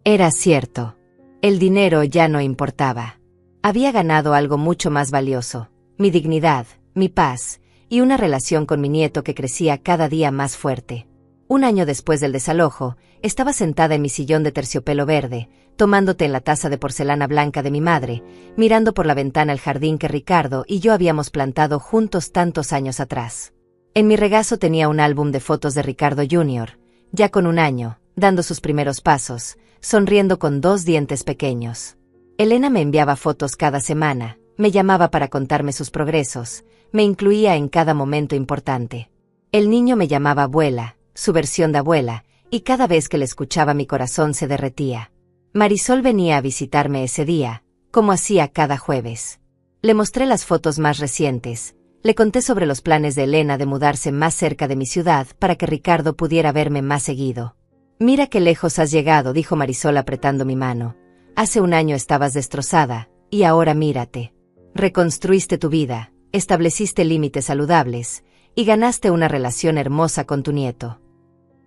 Era cierto. El dinero ya no importaba. Había ganado algo mucho más valioso: mi dignidad, mi paz, y una relación con mi nieto que crecía cada día más fuerte. 1 año después del desalojo, estaba sentada en mi sillón de terciopelo verde, tomando té en la taza de porcelana blanca de mi madre, mirando por la ventana el jardín que Ricardo y yo habíamos plantado juntos tantos años atrás. En mi regazo tenía un álbum de fotos de Ricardo Jr., ya con 1 año, dando sus primeros pasos, sonriendo con 2 dientes pequeños. Elena me enviaba fotos cada semana, me llamaba para contarme sus progresos, me incluía en cada momento importante. El niño me llamaba abuela, su versión de abuela, y cada vez que le escuchaba mi corazón se derretía. Marisol venía a visitarme ese día, como hacía cada jueves. Le mostré las fotos más recientes, le conté sobre los planes de Elena de mudarse más cerca de mi ciudad para que Ricardo pudiera verme más seguido. Mira qué lejos has llegado, dijo Marisol apretando mi mano. Hace 1 año estabas destrozada, y ahora mírate. Reconstruiste tu vida, estableciste límites saludables, y ganaste una relación hermosa con tu nieto.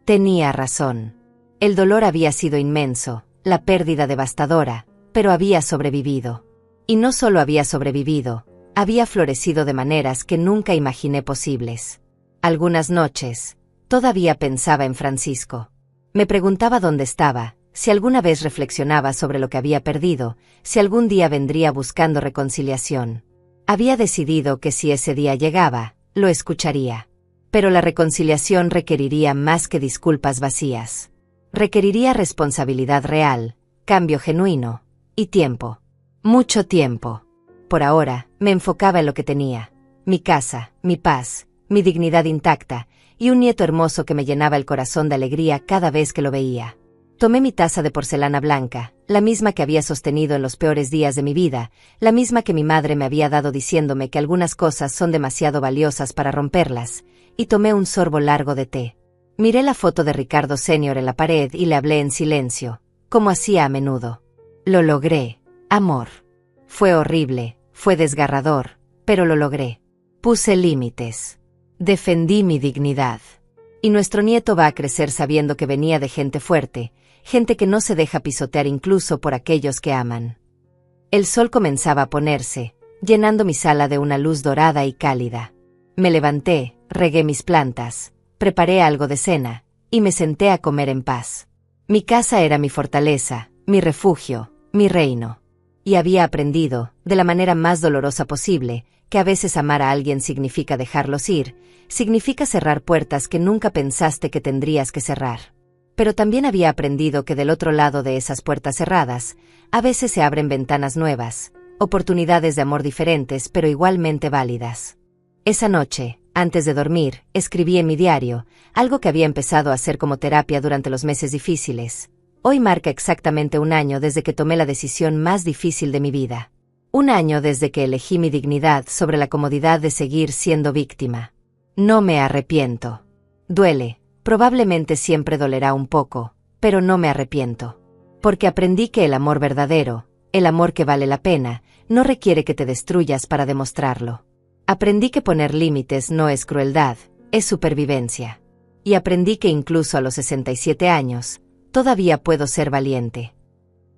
Tenía razón. El dolor había sido inmenso, la pérdida devastadora, pero había sobrevivido. Y no solo había sobrevivido, había florecido de maneras que nunca imaginé posibles. Algunas noches, todavía pensaba en Francisco. Me preguntaba dónde estaba, si alguna vez reflexionaba sobre lo que había perdido, si algún día vendría buscando reconciliación. Había decidido que si ese día llegaba, lo escucharía. Pero la reconciliación requeriría más que disculpas vacías. Requeriría responsabilidad real, cambio genuino, y tiempo. Mucho tiempo. Por ahora, me enfocaba en lo que tenía: mi casa, mi paz, mi dignidad intacta, y un nieto hermoso que me llenaba el corazón de alegría cada vez que lo veía. Tomé mi taza de porcelana blanca, la misma que había sostenido en los peores días de mi vida, la misma que mi madre me había dado diciéndome que algunas cosas son demasiado valiosas para romperlas, y tomé un sorbo largo de té. Miré la foto de Ricardo Senior en la pared y le hablé en silencio, como hacía a menudo. Lo logré, amor. Fue horrible, fue desgarrador, pero lo logré. Puse límites. Defendí mi dignidad. Y nuestro nieto va a crecer sabiendo que venía de gente fuerte, gente que no se deja pisotear incluso por aquellos que aman. El sol comenzaba a ponerse, llenando mi sala de una luz dorada y cálida. Me levanté, regué mis plantas, preparé algo de cena, y me senté a comer en paz. Mi casa era mi fortaleza, mi refugio, mi reino. Y había aprendido, de la manera más dolorosa posible, que a veces amar a alguien significa dejarlos ir, significa cerrar puertas que nunca pensaste que tendrías que cerrar. Pero también había aprendido que del otro lado de esas puertas cerradas, a veces se abren ventanas nuevas, oportunidades de amor diferentes pero igualmente válidas. Esa noche, antes de dormir, escribí en mi diario, algo que había empezado a hacer como terapia durante los meses difíciles. Hoy marca exactamente un año desde que tomé la decisión más difícil de mi vida. Un año desde que elegí mi dignidad sobre la comodidad de seguir siendo víctima. No me arrepiento. Duele, probablemente siempre dolerá un poco, pero no me arrepiento. Porque aprendí que el amor verdadero, el amor que vale la pena, no requiere que te destruyas para demostrarlo. Aprendí que poner límites no es crueldad, es supervivencia. Y aprendí que incluso a los 67 años, todavía puedo ser valiente.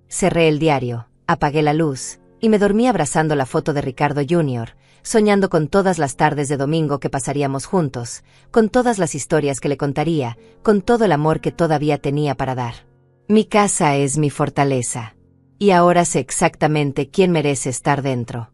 Cerré el diario, apagué la luz, y me dormí abrazando la foto de Ricardo Jr., soñando con todas las tardes de domingo que pasaríamos juntos, con todas las historias que le contaría, con todo el amor que todavía tenía para dar. Mi casa es mi fortaleza. Y ahora sé exactamente quién merece estar dentro.